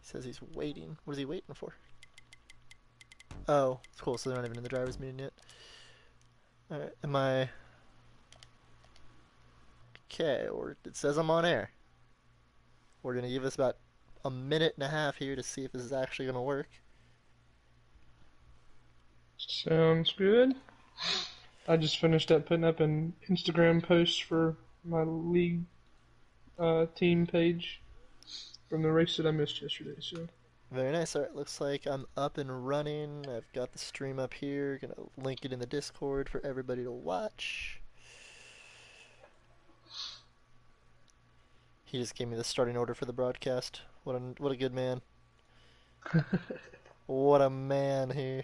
Says he's waiting. What is he waiting for? Oh, it's cool. So they're not even in the driver's meeting yet. All right. Am I okay? Or it says I'm on air. We're gonna give us about a minute and a half here to see if this is actually gonna work. Sounds good. I just finished up putting up an Instagram post for my league team page from the race that I missed yesterday. So Very nice. All right. Looks like I'm up and running. I've got the stream up here. Gonna link it in the Discord for everybody to watch. He just gave me the starting order for the broadcast. What a good man. What a man here.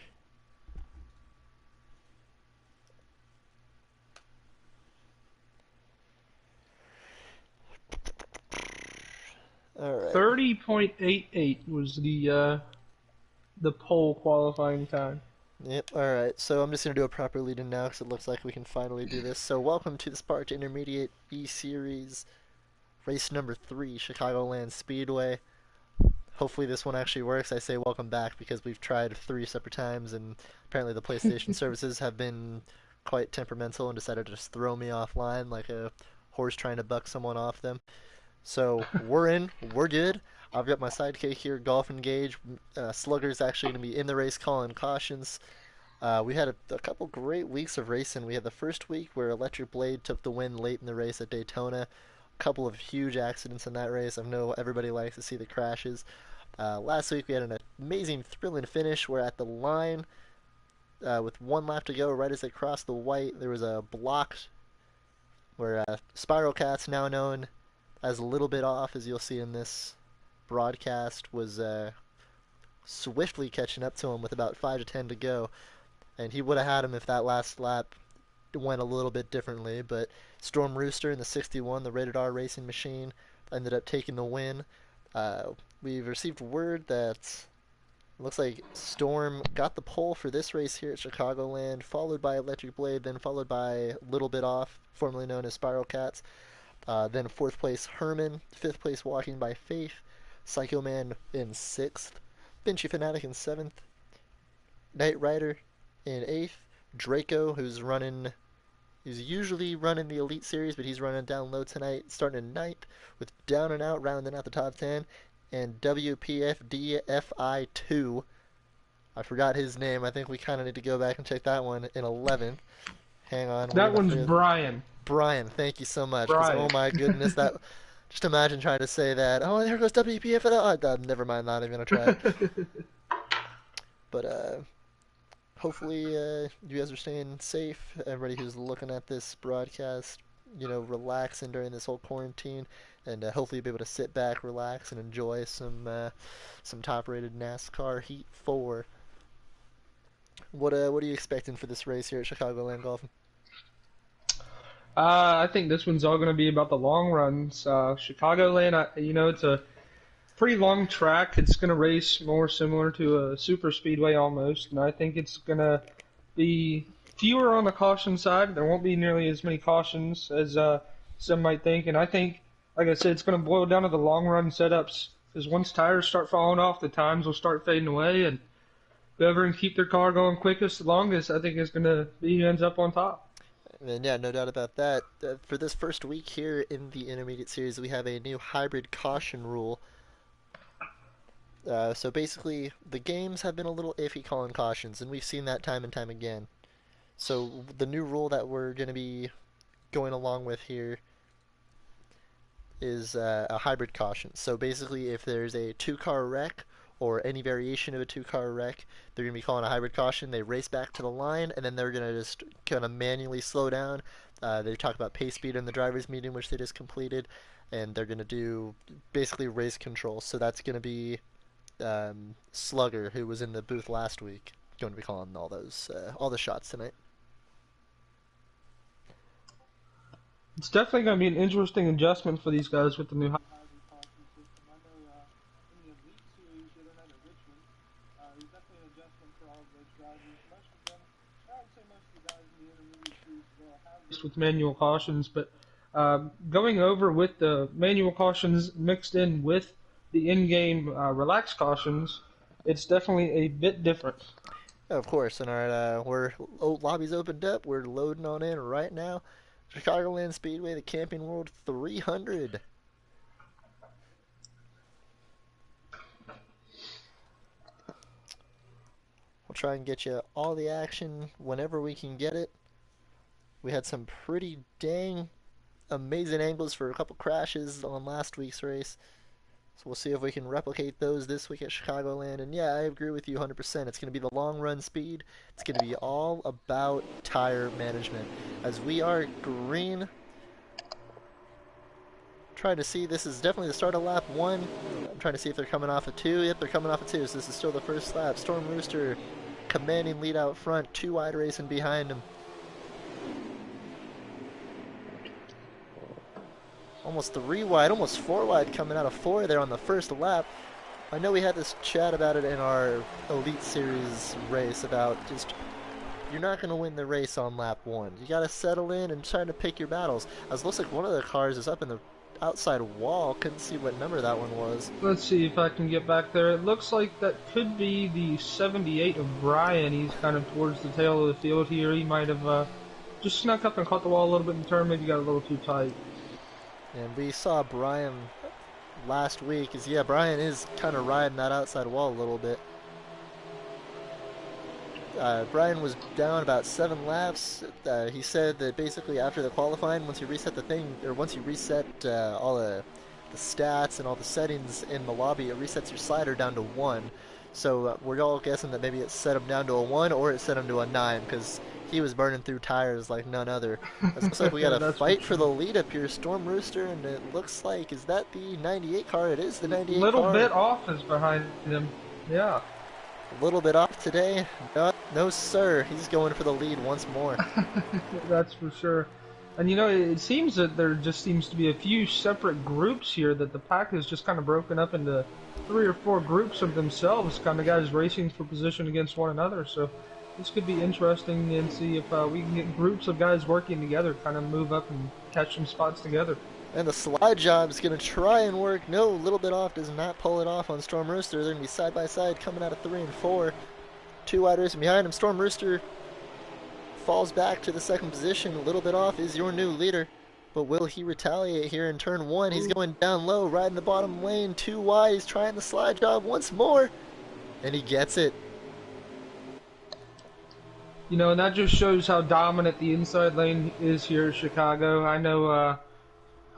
All right. 30.88 was the pole qualifying time. Yep. All right. So I'm just gonna do a proper lead-in now because it looks like we can finally do this. So welcome to the Sparta Intermediate B Series, race number 3, Chicagoland Speedway. Hopefully this one actually works. I say welcome back because we've tried 3 separate times and apparently the PlayStation services have been quite temperamental and decided to just throw me offline like a horse trying to buck someone off them. So we're in, we're good. I've got my sidekick here, Golf Engage. Slugger's actually going to be in the race calling cautions. We had a couple great weeks of racing. We had the first week where Electric Blade took the win late in the race at Daytona. A couple of huge accidents in that race. I know everybody likes to see the crashes. Last week we had an amazing thrilling finish where at the line, with 1 lap to go, right as they crossed the white, there was a block where Spiral Cats, now known as a little bit off, as you'll see in this broadcast, was swiftly catching up to him with about 5 to 10 to go. And he would have had him if that last lap went a little bit differently. But Storm Rooster in the 61, the Rated R racing machine, ended up taking the win. We've received word that it looks like Storm got the pole for this race here at Chicagoland, followed by Electric Blade, then followed by Little Bit Off, formerly known as Spiral Cats. Then 4th place Herman, 5th place Walking by Faith, Psycho Man in 6th, Vinci Fanatic in 7th, Knight Rider in 8th, Draco, who's usually running the Elite Series, but he's running down low tonight, starting in 9th, with Down and Out rounding out the top 10, and WPFDFI2. I forgot his name. I think we kind of need to go back and check that one in 11th. Hang on. That one's Brian. Brian, thank you so much. Brian. Oh my goodness, that just imagine trying to say that. Oh, there goes WPF. Never mind, not even gonna try. But hopefully you guys are staying safe. Everybody who's looking at this broadcast, relaxing during this whole quarantine, and hopefully you'll be able to sit back, relax, and enjoy some top-rated NASCAR Heat 4. What are you expecting for this race here at Chicagoland Golf? I think this one's all going to be about the long runs. Chicagoland, it's a pretty long track. It's going to race more similar to a super speedway almost, and I think it's going to be fewer on the caution side. There won't be nearly as many cautions as some might think, and I think, like I said, it's going to boil down to the long run setups, because once tires start falling off, the times will start fading away, and whoever can keep their car going quickest, the longest, I think is going to be who ends up on top. And yeah, no doubt about that. For this first week here in the Intermediate Series, we have a new hybrid caution rule. So basically, the games have been a little iffy calling cautions, and we've seen that time and time again. So the new rule that we're going to be going along with here is a hybrid caution. So basically, if there's a 2-car wreck, or any variation of a 2-car wreck, they're going to be calling a hybrid caution. They race back to the line, and then they're going to just kind of manually slow down. They talk about pace speed in the driver's meeting, which they just completed, and they're going to do basically race control. So that's going to be Slugger, who was in the booth last week, going to be calling all the shots tonight. It's definitely going to be an interesting adjustment for these guys with the new hybrid caution system. I know in the Elite Series the other night at Richmond, there's definitely an adjustment for all of those drivers. Most of them, I would say most of the guys in the Intermediate Series will have this with manual cautions, but going over with the manual cautions mixed in with the in-game relaxed cautions, it's definitely a bit different. Of course, and our lobby's opened up. We're loading on in right now. Chicagoland Speedway, the Camping World 300. We'll try and get you all the action whenever we can get it. We had some pretty dang amazing angles for a couple crashes on last week's race. So we'll see if we can replicate those this week at Chicagoland. And yeah, I agree with you 100%. It's going to be the long run speed. It's going to be all about tire management. As we are green, trying to see, this is definitely the start of lap 1. I'm trying to see if they're coming off of 2. Yep, they're coming off of 2, so this is still the first lap. Storm Rooster commanding lead out front, 2 wide racing behind him. Almost 3 wide, almost 4 wide coming out of 4 there on the first lap. I know we had this chat about it in our Elite Series race about just, you're not going to win the race on lap 1. You got to settle in and try to pick your battles. As looks like one of the cars is up in the outside wall. Couldn't see what number that one was. Let's see if I can get back there. It looks like that could be the 78 of Brian. He's kind of towards the tail of the field here. He might have just snuck up and caught the wall a little bit in the turn, maybe got a little too tight. And we saw Brian last week. Yeah, Brian is kind of riding that outside wall a little bit. Brian was down about 7 laps. He said that basically after the qualifying, once you reset the thing, or once you reset all the stats and all the settings in the lobby, it resets your slider down to 1. So we're all guessing that maybe it set him down to a 1 or it set him to a 9 because he was burning through tires like none other. It looks like we got a fight for the lead up here. Storm Rooster, and it looks like, is that the 98 car? It is the 98 car. Little bit off is behind him. Yeah. A little bit off today. No, sir. He's going for the lead once more. That's for sure. And you know, it seems that there just seems to be a few separate groups here, that the pack is just kind of broken up into 3 or 4 groups of themselves, kind of guys racing for position against one another. So this could be interesting, and see if we can get groups of guys working together, kind of move up and catch some spots together. And the slide job is going to try and work. No, a little bit off. Does not pull it off on Storm Rooster. They're going to be side by side coming out of 3 and 4. 2 wide racing behind him. Storm Rooster falls back to the 2nd position. A little bit off, is your new leader. But will he retaliate here in turn 1? He's going down low, riding the bottom lane. 2 wide. He's trying the slide job once more. And he gets it. You know, and that just shows how dominant the inside lane is here at Chicago. I know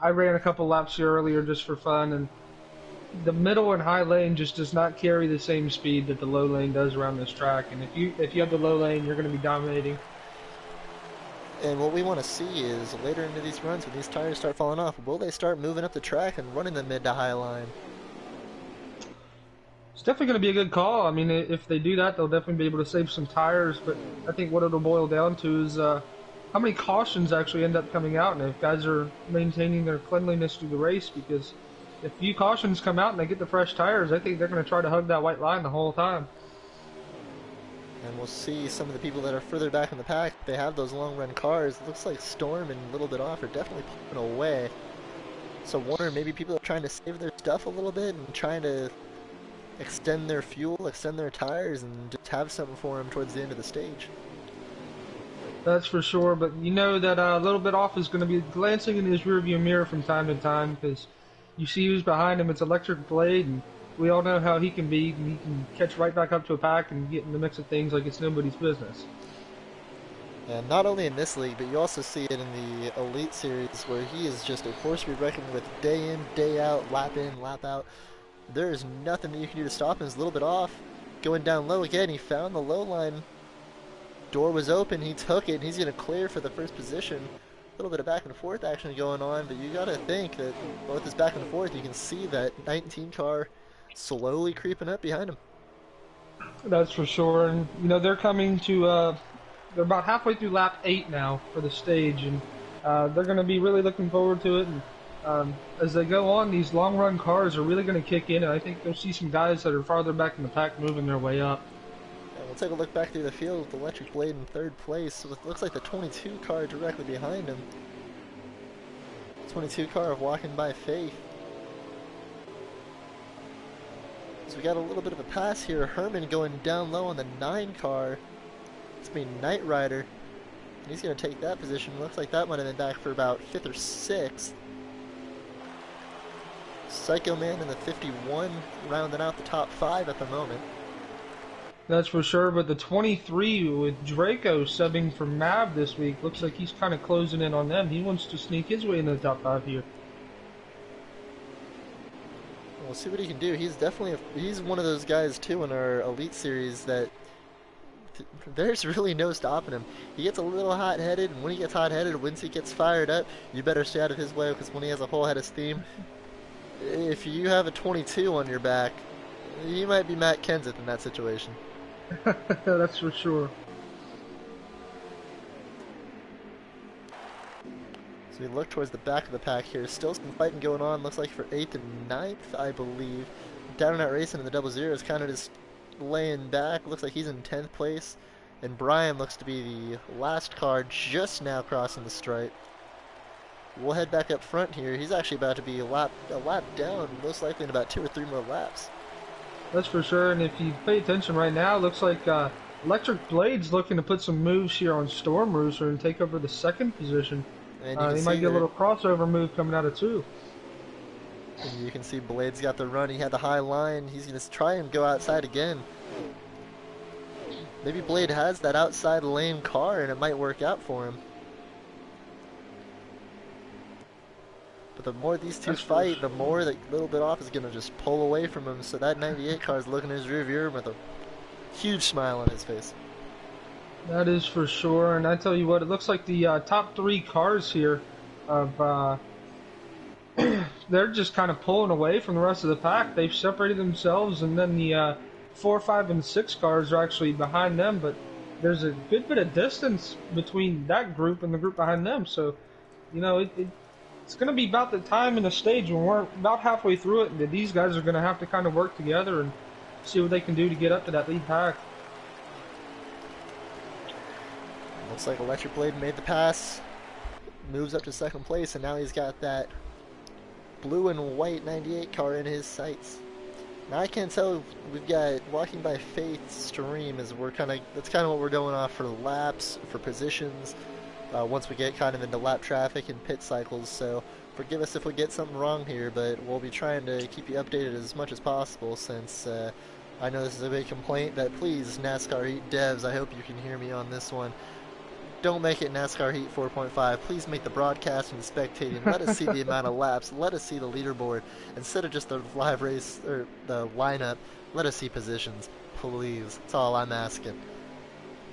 I ran a couple laps here earlier just for fun, and the middle and high lane just does not carry the same speed that the low lane does around this track. And if you have the low lane, you're going to be dominating. And what we want to see is later into these runs, when these tires start falling off, will they start moving up the track and running the mid to high line? It's definitely going to be a good call. I mean, if they do that, they'll definitely be able to save some tires. But I think what it'll boil down to is how many cautions actually end up coming out, and if guys are maintaining their cleanliness through the race. Because if few cautions come out and they get the fresh tires, I think they're going to try to hug that white line the whole time. And we'll see some of the people that are further back in the pack. They have those long run cars. It looks like Storm and a little bit off are definitely pulling away. So wonder maybe people are trying to save their stuff a little bit and trying to extend their fuel, extend their tires, and just have something for them towards the end of the stage. That's for sure, but you know that a little bit off is going to be glancing in his rearview mirror from time to time, because you see who's behind him. It's Electric Blade, and we all know how he can be. He can catch right back up to a pack and get in the mix of things like it's nobody's business. And not only in this league, but you also see it in the Elite Series, where he is just a force to be reckoned with day in, day out, lap in, lap out. There is nothing that you can do to stop him. He's a little bit off. Going down low again, he found the low line. Door was open, he took it, and he's going to clear for the first position. A little bit of back and forth action going on, but you got to think that both this back and forth, you can see that 19 car slowly creeping up behind him. That's for sure, and you know they're coming to, they're about halfway through lap 8 now for the stage, and they're going to be really looking forward to it. And as they go on, these long run cars are really going to kick in, and I think they'll see some guys that are farther back in the pack moving their way up. We'll take a look back through the field with Electric Blade in 3rd place. So it looks like the 22 car directly behind him. 22 car of Walking by Faith. So we got a little bit of a pass here. Herman going down low on the 9 car. It's being Knight Rider. And he's going to take that position. Looks like that might have been back for about 5th or 6th. Psycho Man in the 51 rounding out the top 5 at the moment. That's for sure, but the 23 with Draco subbing for Mav this week looks like he's kind of closing in on them. He wants to sneak his way into the top 5 here. We'll see what he can do. He's definitely he's one of those guys too in our Elite Series that there's really no stopping him. He gets a little hot-headed, and when he gets hot-headed, once he gets fired up, you better stay out of his way, because when he has a whole head of steam, if you have a 22 on your back, you might be Matt Kenseth in that situation. That's for sure. So we look towards the back of the pack here. Still some fighting going on. Looks like for 8th and 9th, I believe. Down and Out Racing in the double zero is kind of just laying back. Looks like he's in 10th place. And Brian looks to be the last car just now crossing the stripe. We'll head back up front here. He's actually about to be a lap down, most likely in about 2 or 3 more laps. That's for sure, and if you pay attention right now, it looks like Electric Blade's looking to put some moves here on Storm Rooster and take over the 2nd position. And They might get a little crossover move coming out of 2. And you can see Blade's got the run. He had the high line. He's going to try and go outside again. Maybe Blade has that outside lane car and it might work out for him. But the more these two fight, the more that little bit off is going to just pull away from him. So that 98 car is looking in his rear view with a huge smile on his face. That is for sure, and I tell you what, it looks like the top 3 cars here of they're just kind of pulling away from the rest of the pack. They've separated themselves, and then the 4, 5, and 6 cars are actually behind them, but there's a good bit of distance between that group and the group behind them. So, you know, it's going to be about the time in the stage when we're about halfway through it, and these guys are going to have to kind of work together and see what they can do to get up to that lead pack. Looks like Electric Blade made the pass, moves up to 2nd place, and now he's got that blue and white 98 car in his sights. Now I can't tell. We've got Walking by Faith stream as that's kind of what we're going off for laps, for positions. Once we get kind of into lap traffic and pit cycles, so forgive us if we get something wrong here, but we'll be trying to keep you updated as much as possible since I know this is a big complaint that please NASCAR Heat devs, I hope you can hear me on this one. Don't make it NASCAR Heat 4.5. Please make the broadcast and the spectating. Let us see the amount of laps. Let us see the leaderboard. Instead of just the live race or the lineup, let us see positions. Please. That's all I'm asking.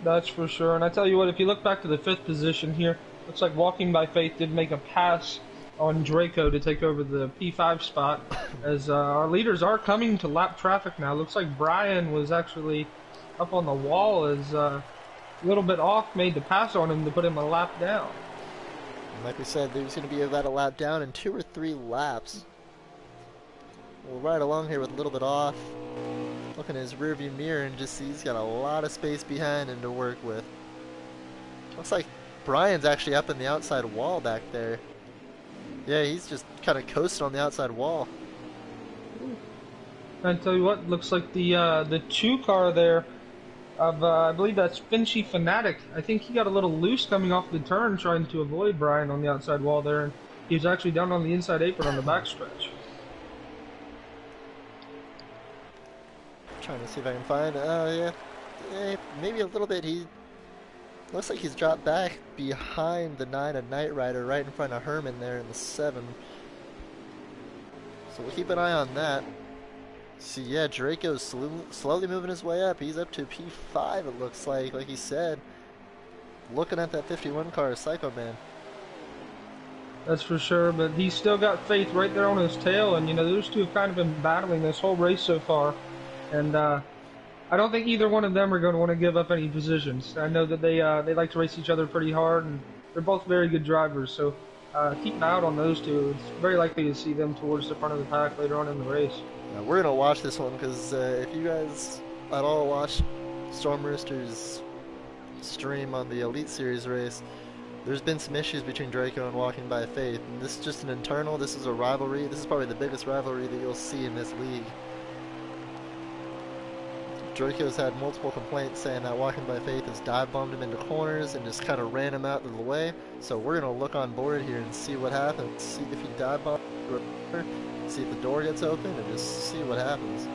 That's for sure. And I tell you what, if you look back to the 5th position here, looks like Walking by Faith did make a pass on Draco to take over the P5 spot, as our leaders are coming to lap traffic now. Looks like Brian was actually up on the wall as a little bit off, made the pass on him to put him a lap down. And like we said, there's going to be about a lap down in 2 or 3 laps. We'll ride along here with a little bit off. Look in his rearview mirror and just see he's got a lot of space behind him to work with. Looks like Brian's actually up in the outside wall back there. Yeah, he's just kind of coasting on the outside wall. I tell you what, looks like the 2 car there of I believe that's Finchy Fanatic. I think he got a little loose coming off the turn trying to avoid Brian on the outside wall there, and he was actually down on the inside apron on the backstretch. Trying to see if I can find. Yeah, maybe a little bit. He looks like he's dropped back behind the 9 of Knight Rider, right in front of Herman there in the 7. So we'll keep an eye on that. See, yeah, Draco's slowly moving his way up. He's up to P5, it looks like he said. Looking at that 51 car, Psycho Man. That's for sure, but he's still got Faith right there on his tail, and you know, those two have kind of been battling this whole race so far. And I don't think either one of them are going to want to give up any positions. I know that they like to race each other pretty hard, and they're both very good drivers, so keep an eye out on those two. It's very likely to see them towards the front of the pack later on in the race. We're going to watch this one because if you guys at all watch Storm Rooster's stream on the Elite Series race, there's been some issues between Draco and Walking by Faith. And this is just an internal, this is a rivalry. This is probably the biggest rivalry that you'll see in this league. Draco's had multiple complaints saying that Walking by Faith has dive bombed him into corners and just kind of ran him out of the way. So we're gonna look on board here and see what happens. See if he dive bombs, see if the door gets open, and just see what happens.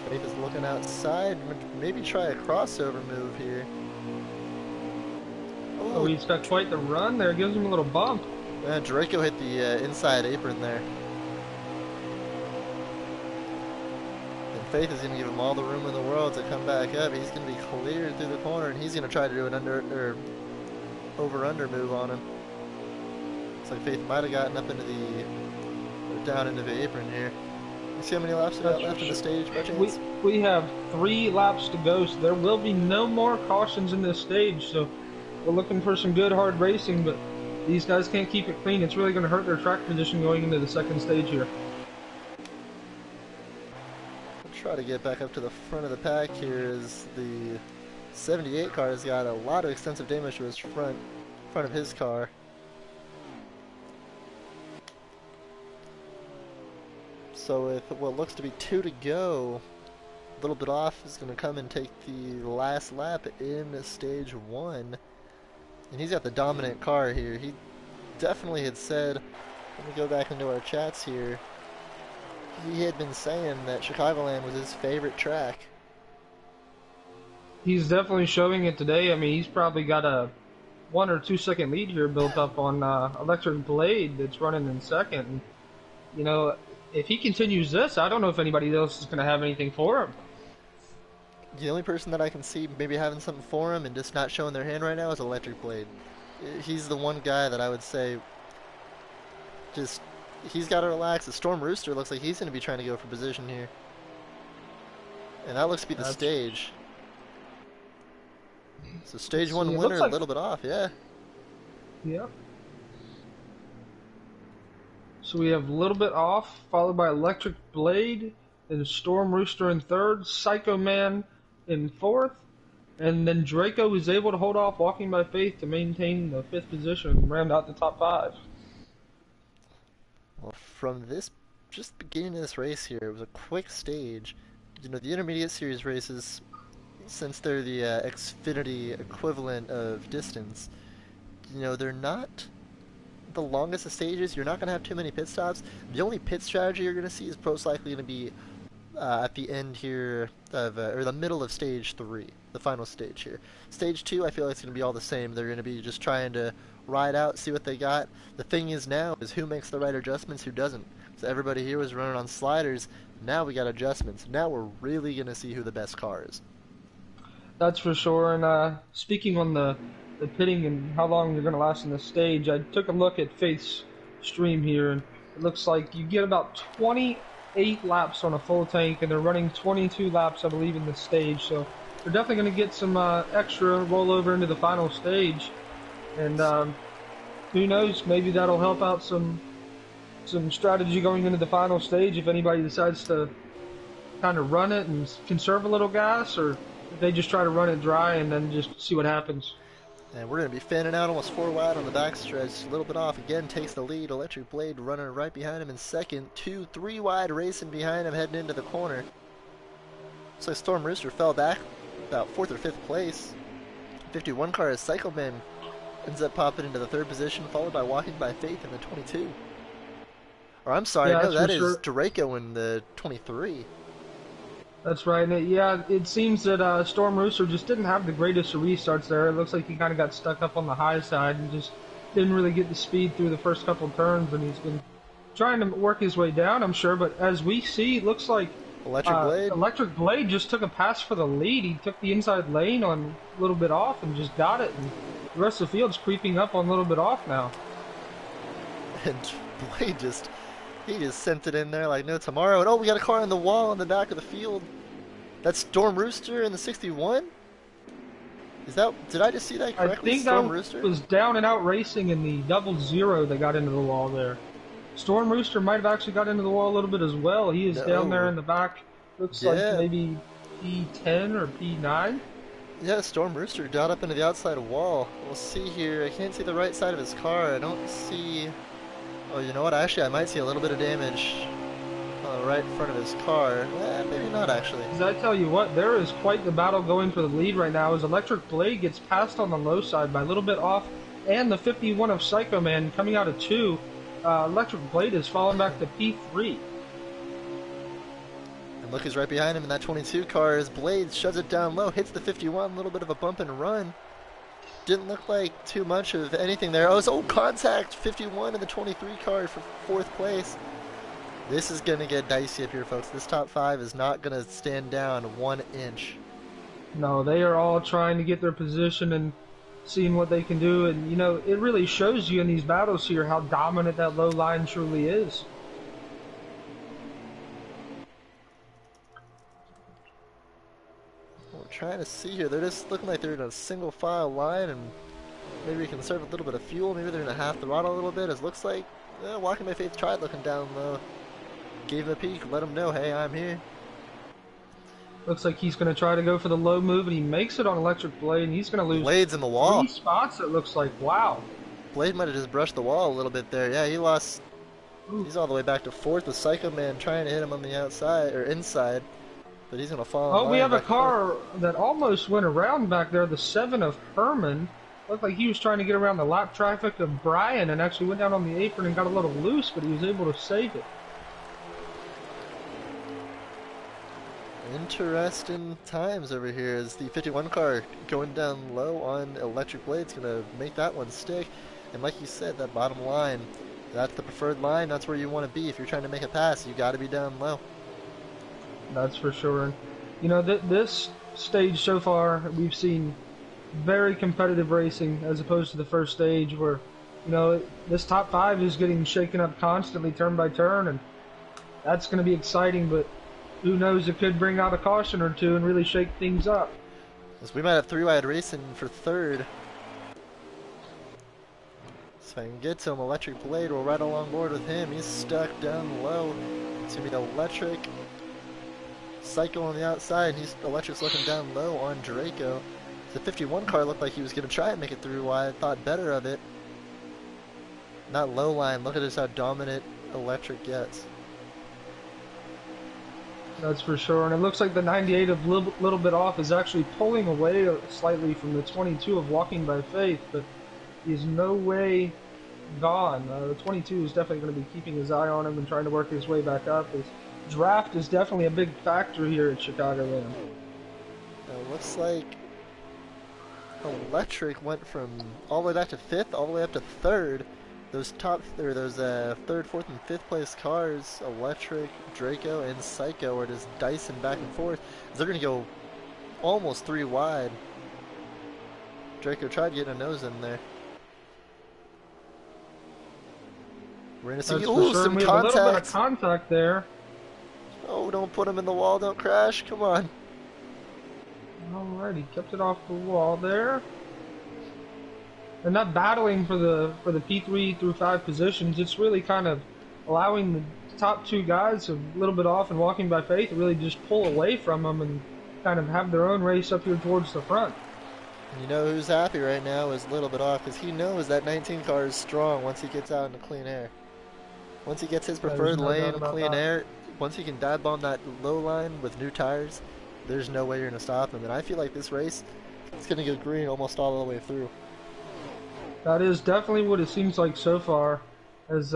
Faith is looking outside. Maybe try a crossover move here. Oh, he's got quite the run there. Gives him a little bump. Draco hit the inside apron there. And Faith is going to give him all the room in the world to come back up. He's going to be cleared through the corner, and he's going to try to do an over-under move on him. Looks like Faith might have gotten up into down into the apron here. You see how many laps we got left in the stage by chance? We have 3 laps to go, so there will be no more cautions in this stage. So we're looking for some good hard racing, but these guys can't keep it clean. It's really going to hurt their track position going into the second stage here. We'll try to get back up to the front of the pack here as the 78 car has got a lot of extensive damage to his front of his car. So with what looks to be 2 to go, a little bit off is going to come and take the last lap in stage 1. And he's got the dominant car here. He definitely had said, let me go back into our chats here, he had been saying that Chicagoland was his favorite track. He's definitely showing it today. I mean, he's probably got a 1 or 2 second lead here built up on Electric Blade that's running in second. And, you know, if he continues this, I don't know if anybody else is going to have anything for him. The only person that I can see maybe having something for him and just not showing their hand right now is Electric Blade. He's the one guy that I would say just, he's got to relax. The Storm Rooster looks like he's going to be trying to go for position here. And that looks to be the stage. So stage 1 winner, a little bit off, yeah. Yeah. So we have a little bit off, followed by Electric Blade, and Storm Rooster in third, Psycho Man in fourth, and then Draco is able to hold off Walking by Faith to maintain the 5th position and round out the top 5. Well, from this, just beginning of this race here, it was a quick stage. You know, the intermediate series races, since they're the Xfinity equivalent of distance, you know, they're not the longest of stages. You're not going to have too many pit stops. The only pit strategy you're going to see is most likely going to be at the end here of, or the middle of stage 3, the final stage here. Stage 2, I feel like it's going to be all the same. They're going to be just trying to ride out, see what they got. The thing is now is who makes the right adjustments, who doesn't. So everybody here was running on sliders. Now we got adjustments. Now we're really going to see who the best car is. That's for sure. And speaking on the pitting and how long you're going to last in the stage, I took a look at Faith's stream here, and it looks like you get about 28 laps on a full tank, and they're running 22 laps, I believe, in the stage. So they're definitely going to get some extra rollover into the final stage. And who knows, maybe that'll help out some strategy going into the final stage if anybody decides to kind of run it and conserve a little gas, or if they just try to run it dry and then just see what happens. And we're going to be fanning out almost 4 wide on the backstretch. A little bit off again, takes the lead. Electric Blade running right behind him in second. 2, 3 wide racing behind him heading into the corner. Looks like Storm Rooster fell back about 4th or 5th place. 51 car as Psycho Man ends up popping into the 3rd position, followed by Walking by Faith in the 22. Or I'm sorry, no, that is Draco in the 23. That's right. And it seems that Storm Rooster just didn't have the greatest of restarts there. It looks like he kind of got stuck up on the high side and just didn't really get the speed through the first couple of turns, and he's been trying to work his way down, I'm sure. But as we see, it looks like Electric Blade just took a pass for the lead. He took the inside lane on a little bit off and just got it. And the rest of the field's creeping up on a little bit off now. And Blade he just sent it in there like no tomorrow. And oh, we got a car on the wall in the back of the field. That's Storm Rooster in the 61? Did I just see that correctly? I think Storm that Rooster was Down and Out Racing in the 00 that got into the wall there. Storm Rooster might have actually got into the wall a little bit as well. He is down there in the back. Looks like maybe P10 or P9. Yeah, Storm Rooster got up into the outside wall. We'll see here. I can't see the right side of his car. I don't see... Oh, you know what? Actually, I might see a little bit of damage right in front of his car. Maybe not actually. Because I tell you what, there is quite the battle going for the lead right now as Electric Blade gets passed on the low side by a little bit off, and the 51 of Psycho Man coming out of 2. Electric Blade is falling back to P3. And look who's right behind him in that 22 car. His Blade shoves it down low, hits the 51, a little bit of a bump and run. Didn't look like too much of anything there. Oh, contact! 51 in the 23 car for 4th place. This is going to get dicey up here, folks. This top 5 is not going to stand down 1 inch. No, they are all trying to get their position and seeing what they can do. And, you know, it really shows you in these battles here how dominant that low line truly is. We're trying to see here. They're just looking like they're in a single file line, and maybe we can conserve a little bit of fuel. Maybe they're going to half throttle a little bit. It looks like Walking by Faith tried looking down low. Gave him a peek, let him know, hey, I'm here. Looks like he's going to try to go for the low move, and he makes it on Electric Blade, and he's going to lose Blade's in the wall. 3 spots, it looks like. Wow. Blade might have just brushed the wall a little bit there. Yeah, he lost. He's all the way back to 4th with Psycho Man trying to hit him on the outside, or inside. But he's going to fall in Oh, we have a car 4th. that almost went around back there, the 7 of Herman. Looked like he was trying to get around the lap traffic of Brian and actually went down on the apron and got a little loose, but he was able to save it. Interesting times over here as the 51 car going down low on Electric Blade's going to make that one stick. And like you said, that bottom line, that's the preferred line. That's where you want to be. If you're trying to make a pass, you got to be down low. That's for sure. And, you know, this stage so far, we've seen very competitive racing as opposed to the first stage where, you know, this top 5 is getting shaken up constantly turn by turn, and that's going to be exciting, but who knows, it could bring out a caution or two and really shake things up. So we might have 3-wide racing for 3rd. So if I can get to him, Electric Blade will right along board with him. He's stuck down low. It's going to be the Electric. Psycho on the outside. Electric's looking down low on Draco. The 51 car looked like he was going to try and make it through wide. Thought better of it. Not low line. Look at just how dominant Electric gets. That's for sure. And it looks like the 98 of little bit off is actually pulling away slightly from the 22 of Walking by Faith, but he's no way gone. The 22 is definitely going to be keeping his eye on him and trying to work his way back up. His draft is definitely a big factor here at Chicagoland. Looks like Electric went from all the way back to 5th, all the way up to 3rd. Those 3rd, 4th, and 5th place cars, Electric, Draco, and Psycho, are just dicing back and forth. They're going to go almost 3 wide. Draco tried getting a nose in there. We're going to see some we have a little bit of contact there. Oh, don't put him in the wall, don't crash, come on. Alright, he kept it off the wall there. They're not battling for the P3 through 5 positions. It's really kind of allowing the top 2 guys a little bit off and Walking by Faith to really just pull away from them and kind of have their own race up here towards the front. You know who's happy right now is a little bit off because he knows that 19 car is strong once he gets out into clean air. Once he gets his preferred lane, clean air, once he can dive bomb that low line with new tires, there's no way you're going to stop him. And I feel like this race is going to go green almost all the way through. That is definitely what it seems like so far. As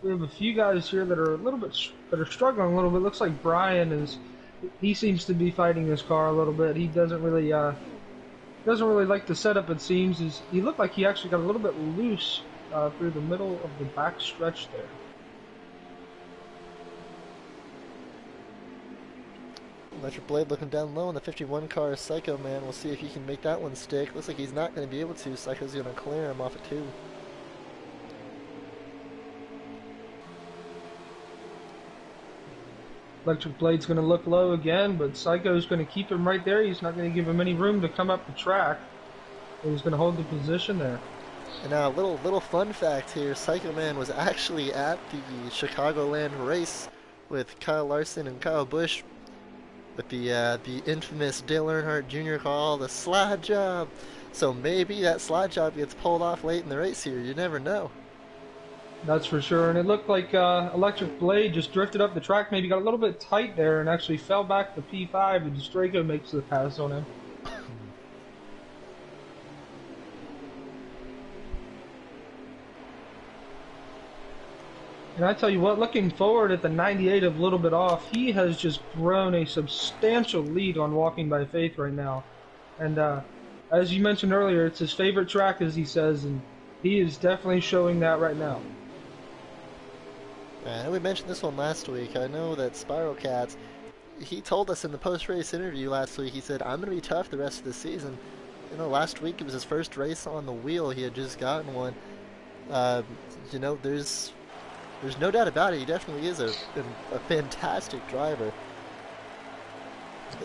we have a few guys here that are a little bit struggling a little bit. Looks like Brian he seems to be fighting this car a little bit. He doesn't really like the setup. It seems he looked like he actually got a little bit loose through the middle of the back stretch there. Electric Blade looking down low on the 51 car. Psycho Man, we'll see if he can make that one stick. Looks like he's not going to be able to. Psycho's going to clear him off of 2. Electric Blade's going to look low again, but Psycho's going to keep him right there. He's not going to give him any room to come up the track. He's going to hold the position there. And now a little fun fact here. Psycho Man was actually at the Chicagoland race with Kyle Larson and Kyle Busch with the infamous Dale Earnhardt Jr. call, the slide job. So maybe that slide job gets pulled off late in the race here. You never know. That's for sure. And it looked like Electric Blade just drifted up the track, maybe got a little bit tight there, and actually fell back to P5, and Draco makes the pass on him. And I tell you what, looking forward at the 98 of Little Bit Off, he has just grown a substantial lead on Walking by Faith right now. And as you mentioned earlier, it's his favorite track, as he says, and he is definitely showing that right now. And we mentioned this one last week. I know that Spiral Cats, he told us in the post-race interview last week, he said, I'm going to be tough the rest of the season. You know, last week it was his first race on the wheel. He had just gotten one. Uh, you know, there's no doubt about it. He definitely is a fantastic driver.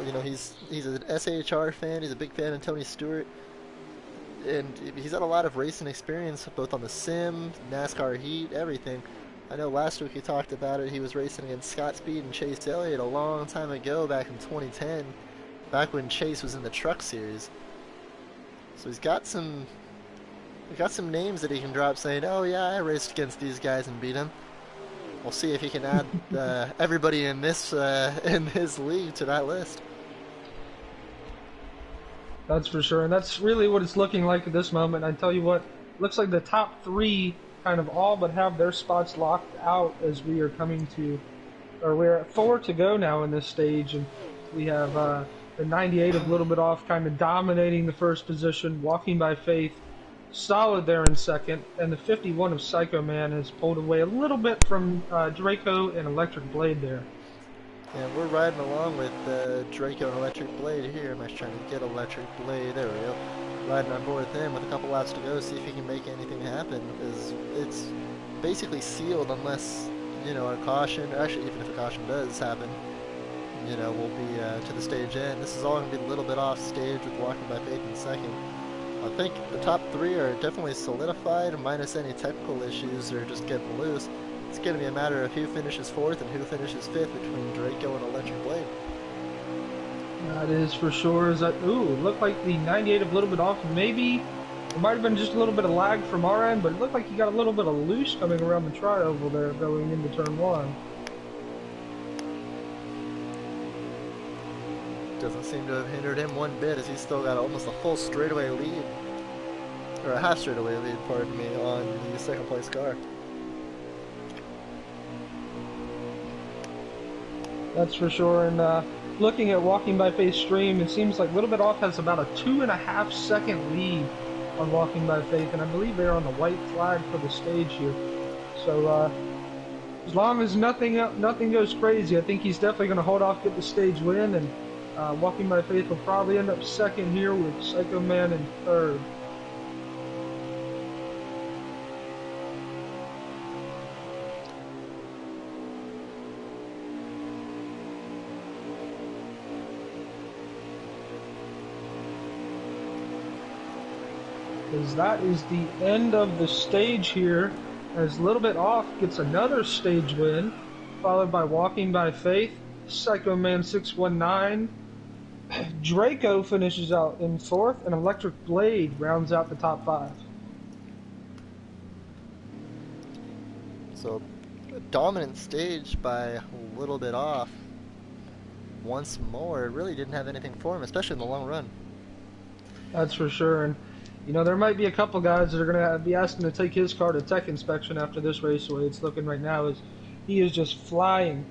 You know, he's an SHR fan. He's a big fan of Tony Stewart, and he's had a lot of racing experience, both on the sim, NASCAR Heat, everything. I know last week he talked about it. He was racing against Scott Speed and Chase Elliott a long time ago, back in 2010, back when Chase was in the Truck Series. So he's got some names that he can drop, saying, "Oh yeah, I raced against these guys and beat them." We'll see if he can add everybody in this in his league to that list. That's for sure, and that's really what it's looking like at this moment. I tell you what, looks like the top three kind of all but have their spots locked out as we are coming to, or we're at 4 to go now in this stage, and we have the 98 of Little Bit Off kind of dominating the first position, Walking by Faith solid there in second, and the 51 of Psycho Man has pulled away a little bit from Draco and Electric Blade there. Yeah, we're riding along with Draco and Electric Blade here. I'm just trying to get Electric Blade. There we go. Riding on board with him with a couple laps to go, see if he can make anything happen. Because it's basically sealed unless, you know, a caution, or actually even if a caution does happen, you know, we'll be to the stage end. This is all going to be a little bit off stage with Walking by Faith in second. I think the top three are definitely solidified, minus any technical issues or just getting loose. It's going to be a matter of who finishes fourth and who finishes fifth between Draco and Electric Blade. That is for sure. Is that looked like the 98 of Little Bit Off. Maybe it might have been just a little bit of lag from our end, but it looked like he got a little bit of loose coming around the tri-oval there going into turn one. Doesn't seem to have hindered him one bit, as he's still got almost a full straightaway lead, or a half straightaway lead, pardon me, on the second place car. That's for sure. And looking at Walking by Faith stream, it seems like Little Bit Off has about a 2.5 second lead on Walking by Faith, and I believe they're on the white flag for the stage here. So as long as nothing goes crazy, I think he's definitely going to hold off, get the stage win, and Walking by Faith will probably end up second here with Psycho Man in third. As that is the end of the stage here, as Little Bit Off gets another stage win, followed by Walking by Faith, Psycho Man 619. Draco finishes out in fourth, and Electric Blade rounds out the top five. So, a dominant stage by a Little Bit Off. Once more, it really didn't have anything for him, especially in the long run. That's for sure. And you know, there might be a couple guys that are going to be asking to take his car to tech inspection after this race. The way it's looking right now is he is just flying.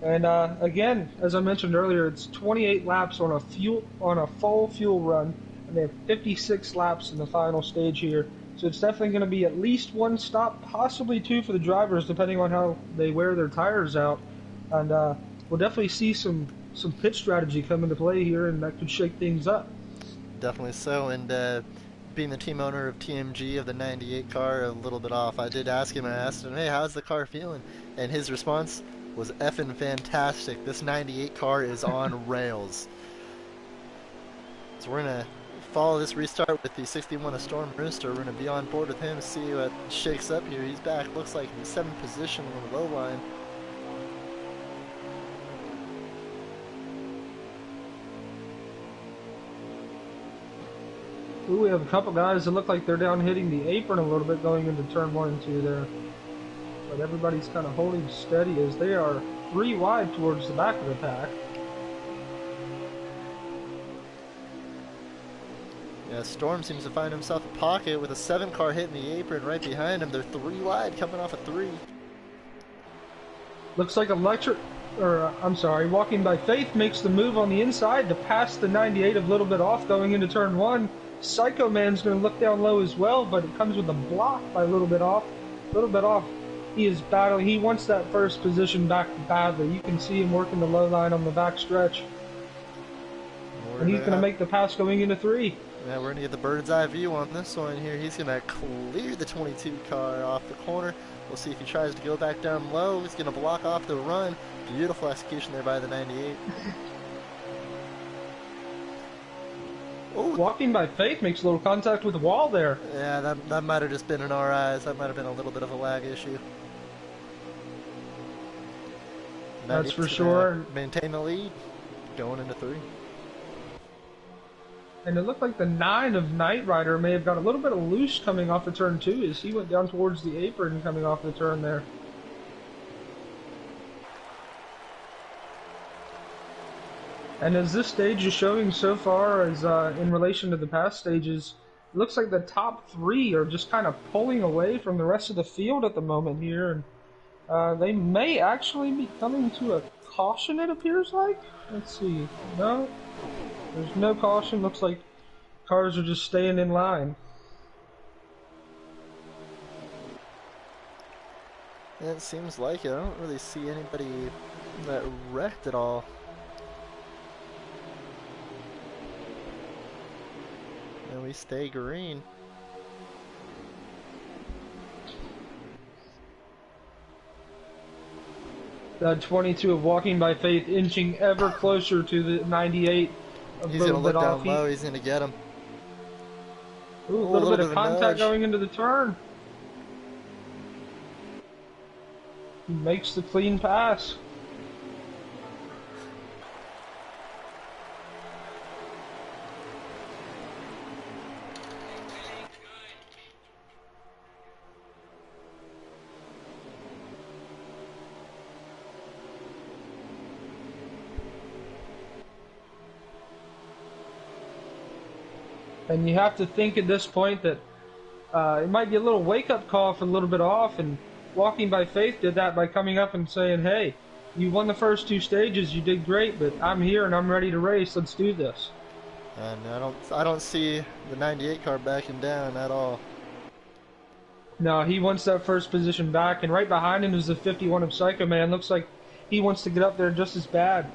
And again, as I mentioned earlier, it's 28 laps on a full fuel run, and they have 56 laps in the final stage here. So it's definitely going to be at least one stop, possibly two for the drivers, depending on how they wear their tires out. And we'll definitely see some pit strategy come into play here, and that could shake things up. Definitely so. And being the team owner of TMG of the 98 car, a Little Bit Off, I did ask him, hey, how's the car feeling? And his response was effing fantastic. This 98 car is on rails. So we're going to follow this restart with the 61 of Storm Rooster. We're going to be on board with him, see what shakes up here. He's back, looks like in 7th position on the low line. Ooh, we have a couple guys that look like they're down hitting the apron a little bit going into turn 1 and 2 there. but everybody's kind of holding steady as they are 3 wide towards the back of the pack. Yeah, Storm seems to find himself a pocket with a 7 car hitting the apron right behind him. They're 3 wide coming off a 3. Looks like Walking by Faith makes the move on the inside to pass the 98 a little bit off going into turn 1. Psycho Man's going to look down low as well, but it comes with a block by a little bit off. He is battling. He wants that first position back badly. You can see him working the low line on the back stretch. And he's going to make the pass going into 3. Yeah, we're going to get the bird's eye view on this one here. He's going to clear the 22 car off the corner. We'll see if he tries to go back down low. He's going to block off the run. Beautiful execution there by the 98. Oh, Walking by Faith makes a little contact with the wall there. Yeah, that might have just been in our eyes. That might have been a little bit of a lag issue. That's for sure. Maintain the lead, going into 3. And it looked like the 9 of Knight Rider may have got a little bit of loose coming off the turn 2 as he went down towards the apron coming off the turn there. And as this stage is showing so far as in relation to the past stages, it looks like the top 3 are just kind of pulling away from the rest of the field at the moment here. And they may actually be coming to a caution, it appears like. Let's see. No, there's no caution. Looks like cars are just staying in line. It seems like it. I don't really see anybody that wrecked at all. And we stay green. That 22 of Walking by Faith inching ever closer to the 98. He's going to look down low. He's going to get him. Ooh, a little bit of contact going into the turn. He makes the clean pass. And you have to think at this point that it might be a little wake-up call for a little bit off, and Walking by Faith did that by coming up and saying, hey, you won the first 2 stages, you did great, but I'm here and I'm ready to race, let's do this. And I don't see the 98 car backing down at all. No, he wants that first position back, and right behind him is the 51 of Psycho Man. Looks like he wants to get up there just as bad.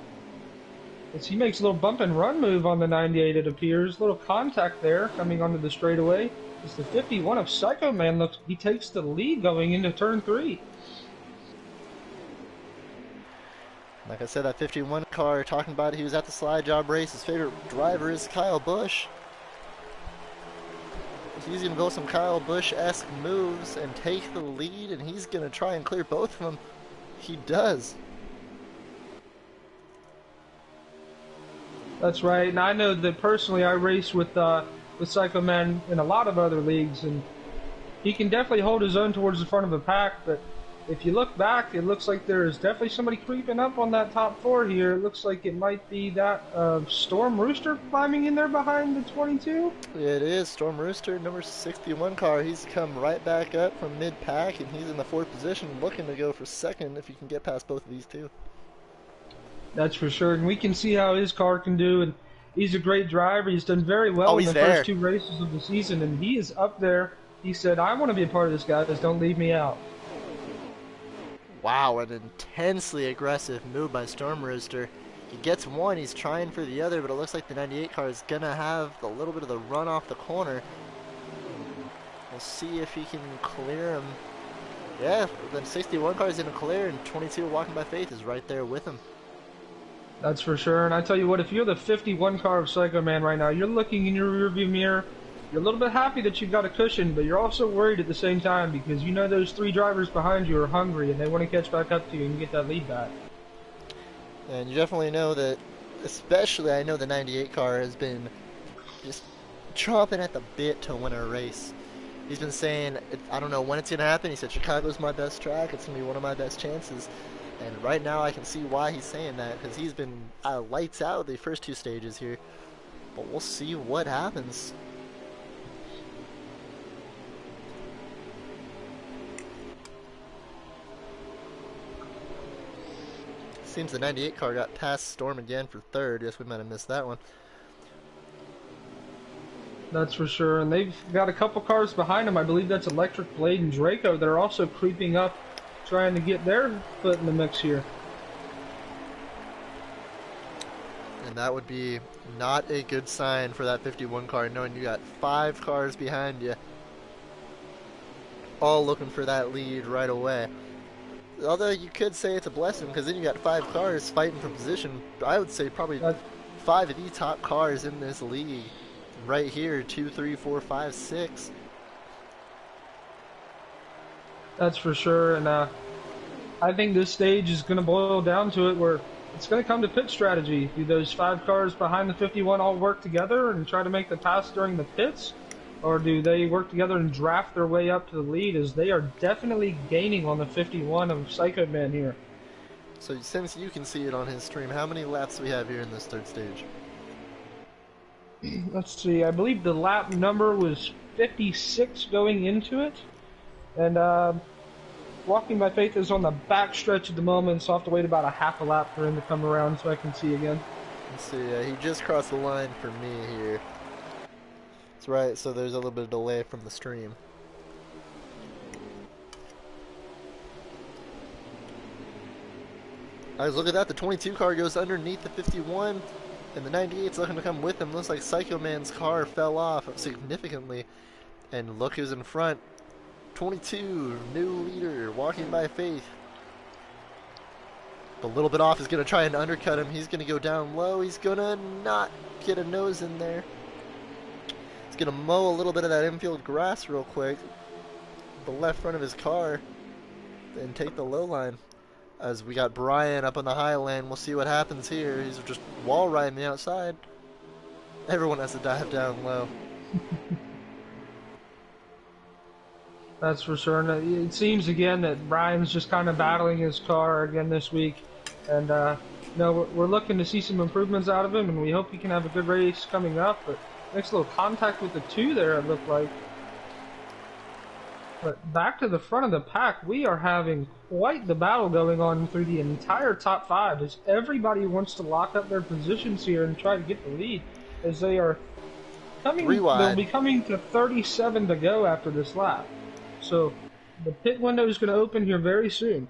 As he makes a little bump and run move on the 98, it appears. Little contact there coming onto the straightaway. It's the 51 of Psycho Man. Looks, he takes the lead going into turn 3. Like I said, that 51 car, talking about it, he was at the slide job race. His favorite driver is Kyle Busch. He's going to go some Kyle Busch-esque moves and take the lead, and he's going to try and clear both of them. He does. That's right, and I know that personally I race with Psycho Man in a lot of other leagues, and he can definitely hold his own towards the front of the pack, but if you look back, it looks like there is definitely somebody creeping up on that top 4 here. It looks like it might be that Storm Rooster climbing in there behind the 22. It is Storm Rooster, number 61 car. He's come right back up from mid-pack, and he's in the 4th position looking to go for 2nd if he can get past both of these 2. That's for sure, and we can see how his car can do, and he's a great driver. He's done very well in the first 2 races of the season, and he is up there. He said, I want to be a part of this, guys. Don't leave me out. Wow, an intensely aggressive move by Storm Rooster. He gets one, he's trying for the other, but it looks like the 98 car is going to have a little bit of the run off the corner. We'll see if he can clear him. Yeah, the 61 car is going to clear, and 22 Walking by Faith is right there with him. That's for sure, and I tell you what, if you're the 51 car of Psycho Man right now, you're looking in your rearview mirror, you're a little bit happy that you've got a cushion, but you're also worried at the same time because you know those 3 drivers behind you are hungry and they want to catch back up to you and get that lead back. And you definitely know that, especially I know the 98 car has been just chomping at the bit to win a race. He's been saying, I don't know when it's gonna happen. He said Chicago's my best track. It's gonna be one of my best chances. And right now, I can see why he's saying that because he's been lights out the first two stages here. But we'll see what happens. Seems the 98 car got past Storm again for third. Guess we might have missed that one. That's for sure. And they've got a couple cars behind them. I believe that's Electric Blade and Draco that are also creeping up, trying to get their foot in the mix here. And that would be not a good sign for that 51 car, knowing you got 5 cars behind you, all looking for that lead right away. Although you could say it's a blessing, because then you got 5 cars fighting for position. I would say probably 5 of the top cars in this league right here, 2, 3, 4, 5, 6. That's for sure. And I think this stage is going to boil down to it where it's going to come to pit strategy. Do those 5 cars behind the 51 all work together and try to make the pass during the pits? Or do they work together and draft their way up to the lead, as they are definitely gaining on the 51 of Psycho Man here? So since you can see it on his stream, how many laps do we have here in this third stage? Let's see, I believe the lap number was 56 going into it. And Walking by Faith is on the back stretch at the moment, so I'll have to wait about a half a lap for him to come around so I can see again. Let's see, he just crossed the line for me here. That's right, so there's a little bit of delay from the stream. Guys, look at that, the 22 car goes underneath the 51, and the 98's looking to come with him. Looks like Psycho Man's car fell off significantly, and look who's in front. 22, new leader, Walking by Faith. A little bit off, is going to try and undercut him. He's going to go down low. He's going to not get a nose in there. He's going to mow a little bit of that infield grass real quick, the left front of his car, and take the low line. As we got Brian up on the high lane, we'll see what happens here. He's just wall riding the outside. Everyone has to dive down low. That's for sure. And it seems again that Brian's just kind of battling his car again this week. And we're looking to see some improvements out of him, and we hope he can have a good race coming up. But makes a little contact with the 2 there, it looked like. But back to the front of the pack, we are having quite the battle going on through the entire top 5, as everybody wants to lock up their positions here and try to get the lead, as they are coming. They'll be coming to 37 to go after this lap. So the pit window is going to open here very soon.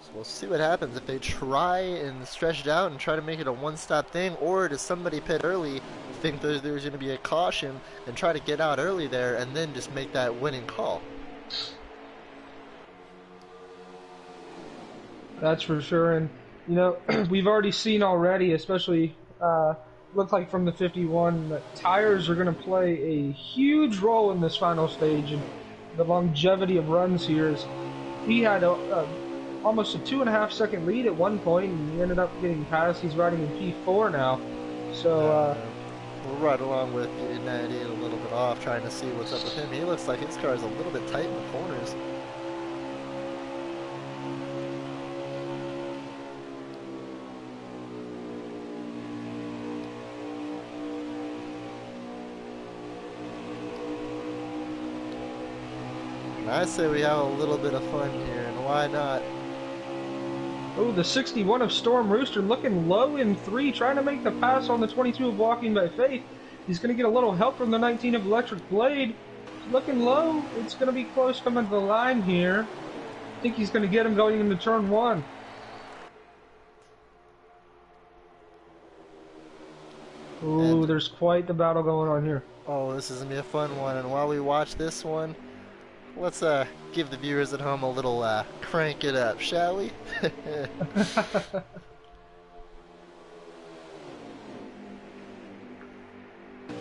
So we'll see what happens if they try and stretch it out and try to make it a one-stop thing, or does somebody pit early, think there's going to be a caution, and try to get out early there and then just make that winning call. That's for sure. And, we've already seen already, especially look like from the 51, that tires are going to play a huge role in this final stage, and the longevity of runs here is he had almost a 2.5 second lead at one point, and he ended up getting past. He's riding in P4 now, so we'll ride along with 98 a little bit off, trying to see what's up with him. He looks like his car is a little bit tight in the corners. I say we have a little bit of fun here, and why not? Oh, the 61 of Storm Rooster looking low in 3, trying to make the pass on the 22 of Walking by Faith. He's going to get a little help from the 19 of Electric Blade. Looking low. It's going to be close coming to the line here. I think he's going to get him going into turn 1. Ooh, there's quite the battle going on here. Oh, this is going to be a fun one, and while we watch this one, let's give the viewers at home a little crank it up, shall we?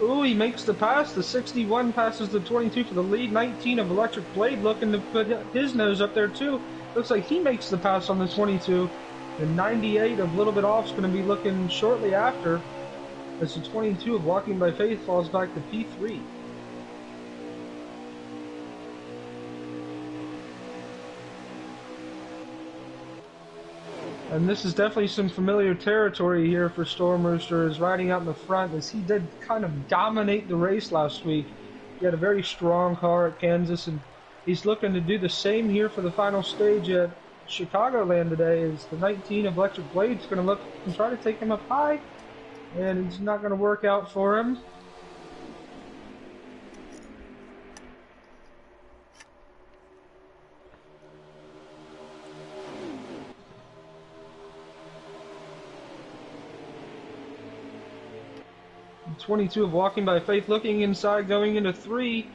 Ooh, he makes the pass. The 61 passes the 22 for the lead. 19 of Electric Blade looking to put his nose up there too. Looks like he makes the pass on the 22. The 98 of Little Bit Off is going to be looking shortly after, as the 22 of Walking by Faith falls back to P3. And this is definitely some familiar territory here for Storm Rooster, is riding out in the front, as he did kind of dominate the race last week. He had a very strong car at Kansas, and he's looking to do the same here for the final stage at Chicagoland today, as the 19 of Electric Blade's going to look and try to take him up high, and it's not going to work out for him. And 22 of Walking by Faith looking inside, going into 3.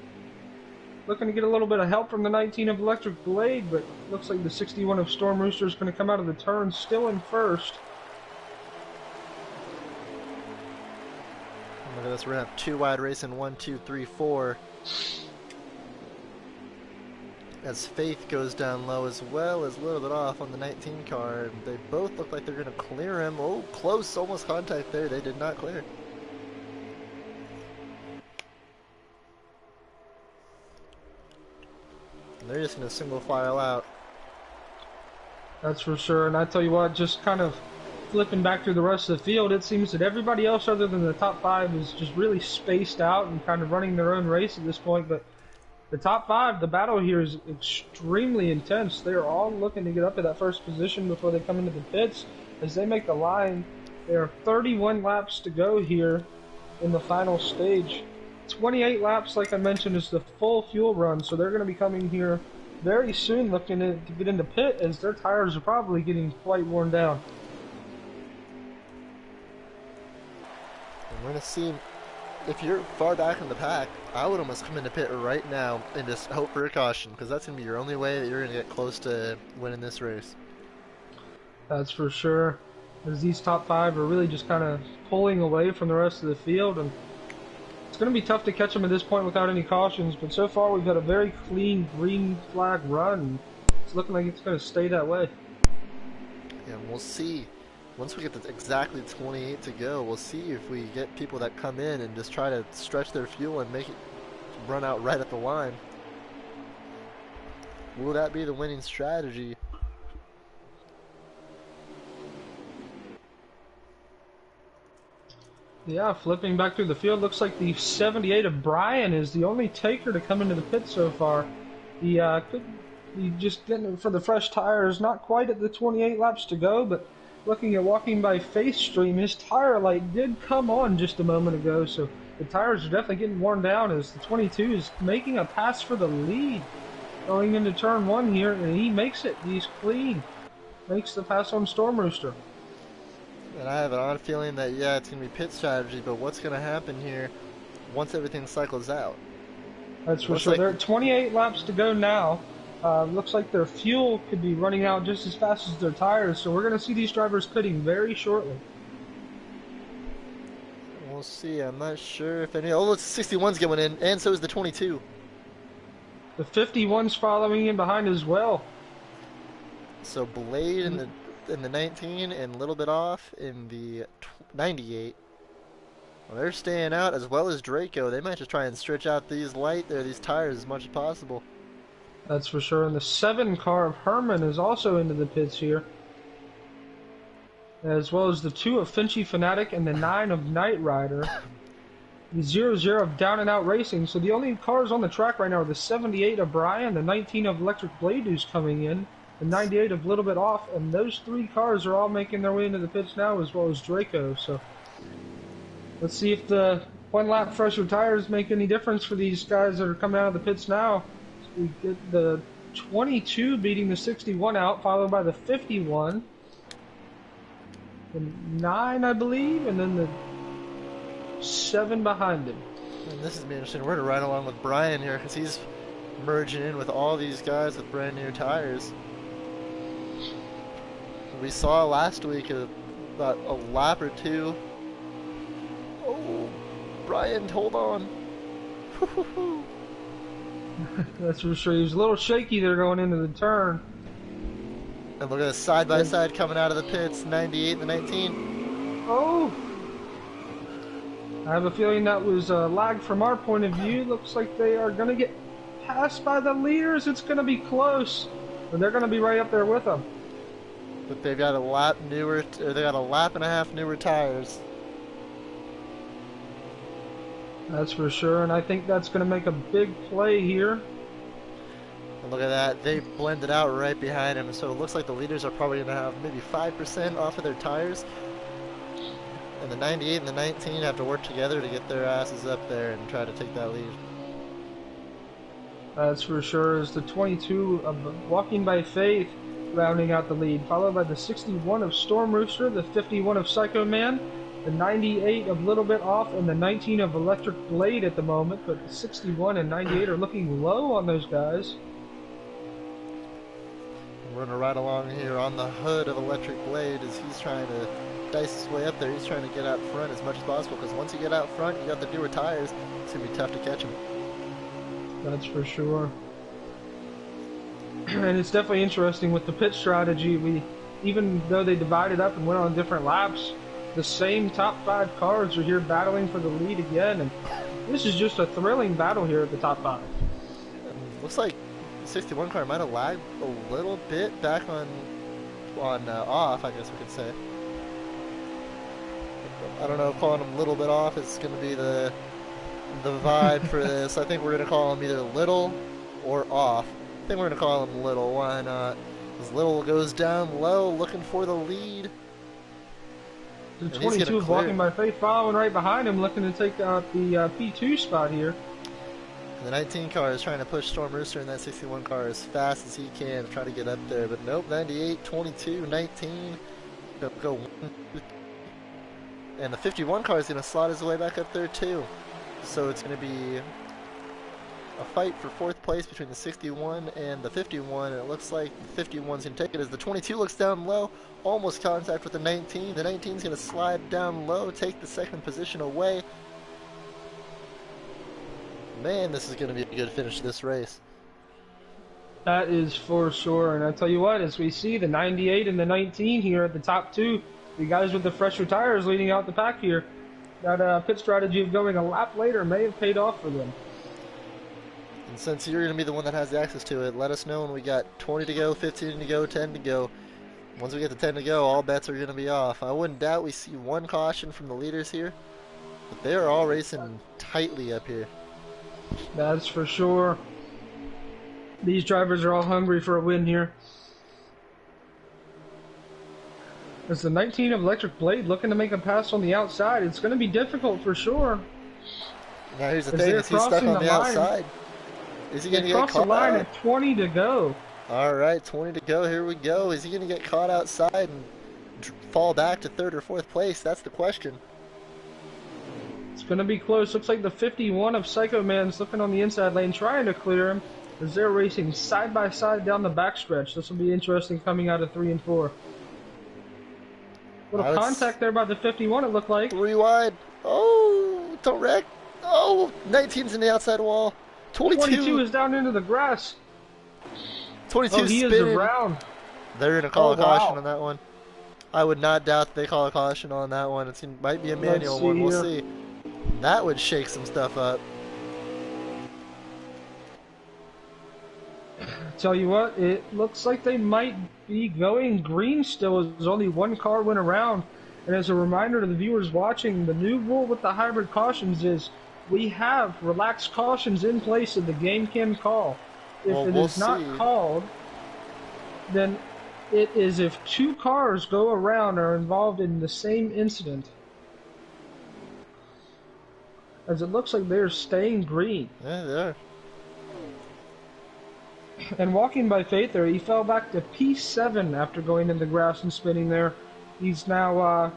Looking to get a little bit of help from the 19 of Electric Blade, but looks like the 61 of Storm Rooster is going to come out of the turn still in first. Look at this, we're going to have 2 wide racing, 1, 2, 3, 4. As Faith goes down low as well as a little bit off on the 19 car. They both look like they're going to clear him. Oh, close, almost contact there. They did not clear. And they're just going to single file out. That's for sure. And I tell you what, just kind of flipping back through the rest of the field, it seems that everybody else other than the top 5 is just really spaced out and kind of running their own race at this point. But the top 5, the battle here is extremely intense. They are all looking to get up to that first position before they come into the pits. As they make the line, there are 31 laps to go here in the final stage. 28 laps, like I mentioned, is the full fuel run, so they're going to be coming here very soon looking to get into pit, as their tires are probably getting quite worn down. And we're going to see, if you're far back in the pack, I would almost come into pit right now and just hope for a caution, because that's going to be your only way that you're going to get close to winning this race. That's for sure, as these top 5 are really just kind of pulling away from the rest of the field, and it's going to be tough to catch them at this point without any cautions, but so far we've got a very clean green flag run. It's looking like it's going to stay that way. Yeah, and we'll see. Once we get to exactly 28 to go, we'll see if we get people that come in and just try to stretch their fuel and make it run out right at the line. Will that be the winning strategy? Yeah, flipping back through the field, looks like the 78 of Brian is the only taker to come into the pit so far. He could be just getting for the fresh tires, not quite at the 28 laps to go, but looking at Walking by Faith stream, his tire light did come on just a moment ago, so the tires are definitely getting worn down, as the 22 is making a pass for the lead going into turn 1 here, and he makes it. He's clean. Makes the pass on Storm Rooster. And I have an odd feeling that, yeah, it's going to be pit strategy, but what's going to happen here once everything cycles out? That's for sure. There are 28 laps to go now. Looks like their fuel could be running out just as fast as their tires, so we're going to see these drivers pitting very shortly. We'll see. I'm not sure if any... Oh, the 61's going in, and so is the 22. The 51's following in behind as well. So Blade in the 19 and a little bit off in the 98. Well, they're staying out, as well as Draco. They might just try and stretch out these tires as much as possible. That's for sure. And the 7 car of Herman is also into the pits here, as well as the 2 of Finchy Fanatic and the 9 of Knight Rider. The 0-0 of Down and Out Racing. So the only cars on the track right now are the 78 of Brian, the 19 of Electric Blade who's coming in, the 98 of Little Bit Off, and those 3 cars are all making their way into the pits now, as well as Draco. So let's see if the 1 lap fresher tires make any difference for these guys that are coming out of the pits now. So we get the 22 beating the 61 out, followed by the 51, the 9, I believe, and then the 7 behind him. And this is interesting. We're going to ride along with Brian here, because he's merging in with all these guys with brand new tires. We saw last week about a lap or 2. Oh, Brian, hold on. That's for sure. He was a little shaky there going into the turn. And look at this side-by-side coming out of the pits, 98 and the 19. Oh! I have a feeling that was a lag from our point of view. Looks like they are going to get passed by the leaders. It's going to be close, but they're going to be right up there with them. but they've got a lap newer, or they got a lap and a half newer tires. That's for sure, and I think that's going to make a big play here. And look at that, they blended out right behind him, so it looks like the leaders are probably going to have maybe 5% off of their tires. And the 98 and the 19 have to work together to get their asses up there and try to take that lead. That's for sure. As the 22 of Walking by Faith rounding out the lead, followed by the 61 of Storm Rooster, the 51 of Psycho Man, the 98 of Little Bit Off, and the 19 of Electric Blade at the moment. But the 61 and 98 are looking low on those guys. We're going to ride along here on the hood of Electric Blade as he's trying to dice his way up there. He's trying to get out front as much as possible, because once you get out front, you got the newer tires. It's going to be tough to catch him. That's for sure. And it's definitely interesting with the pit strategy. Even though they divided up and went on different laps, the same top 5 cars are here battling for the lead again, and this is just a thrilling battle here at the top 5. Looks like the 61 car might have lagged a little bit back on off, I guess we could say. I don't know if calling him a little bit off is going to be the vibe for this. I think we're going to call him either little or off. I think we're going to call him little. Why not? Because little goes down low looking for the lead. The 22 is Walking by Faith following right behind him, looking to take out the P2 spot here. And the 19 car is trying to push Storm Rooster in that 61 car as fast as he can to try to get up there. But nope, 98, 22, 19. Go 1, 2, and the 51 car is going to slot his way back up there too. So it's going to be a fight for 4th place between the 61 and the 51. And it looks like the 51's going to take it as the 22 looks down low. Almost contact with the 19. The 19's going to slide down low, take the 2nd position away. Man, this is going to be a good finish to this race. That is for sure. And I tell you what, as we see the 98 and the 19 here at the top 2, the guys with the fresher tires leading out the pack here, that pit strategy of going a lap later may have paid off for them. And since you're going to be the one that has the access to it, let us know when we got 20 to go, 15 to go, 10 to go. Once we get to 10 to go, all bets are going to be off. I wouldn't doubt we see one caution from the leaders here, but they are all racing tightly up here. That's for sure. These drivers are all hungry for a win here. As the 19 of Electric Blade looking to make a pass on the outside, it's going to be difficult for sure. Now here's the thing, is he stuck on the outside? Is he going to get caught across the line out? at 20 to go. Alright, 20 to go, here we go. Is he going to get caught outside and fall back to 3rd or 4th place? That's the question. It's going to be close. Looks like the 51 of Psycho Man's looking on the inside lane, trying to clear him as they're racing side by side down the backstretch. This will be interesting coming out of 3 and 4. Little contact there by the 51, it looked like. 3 wide. Oh, don't wreck. Oh, 19's in the outside wall. 22 is down into the grass. 22 he spinning. is around. They're going to call a caution on that one. I would not doubt that they call a caution on that one. It might be a manual one. We'll see. That would shake some stuff up. Tell you what, it looks like they might be going green still, as only one car went around. And as a reminder to the viewers watching, the new rule with the hybrid cautions is we have relaxed cautions in place that the game can call. If it is not called, then it is if 2 cars go around or are involved in the same incident. As it looks like they're staying green. Yeah, they are. And Walking by Faith there, he fell back to P7 after going in the grass and spinning there. He's now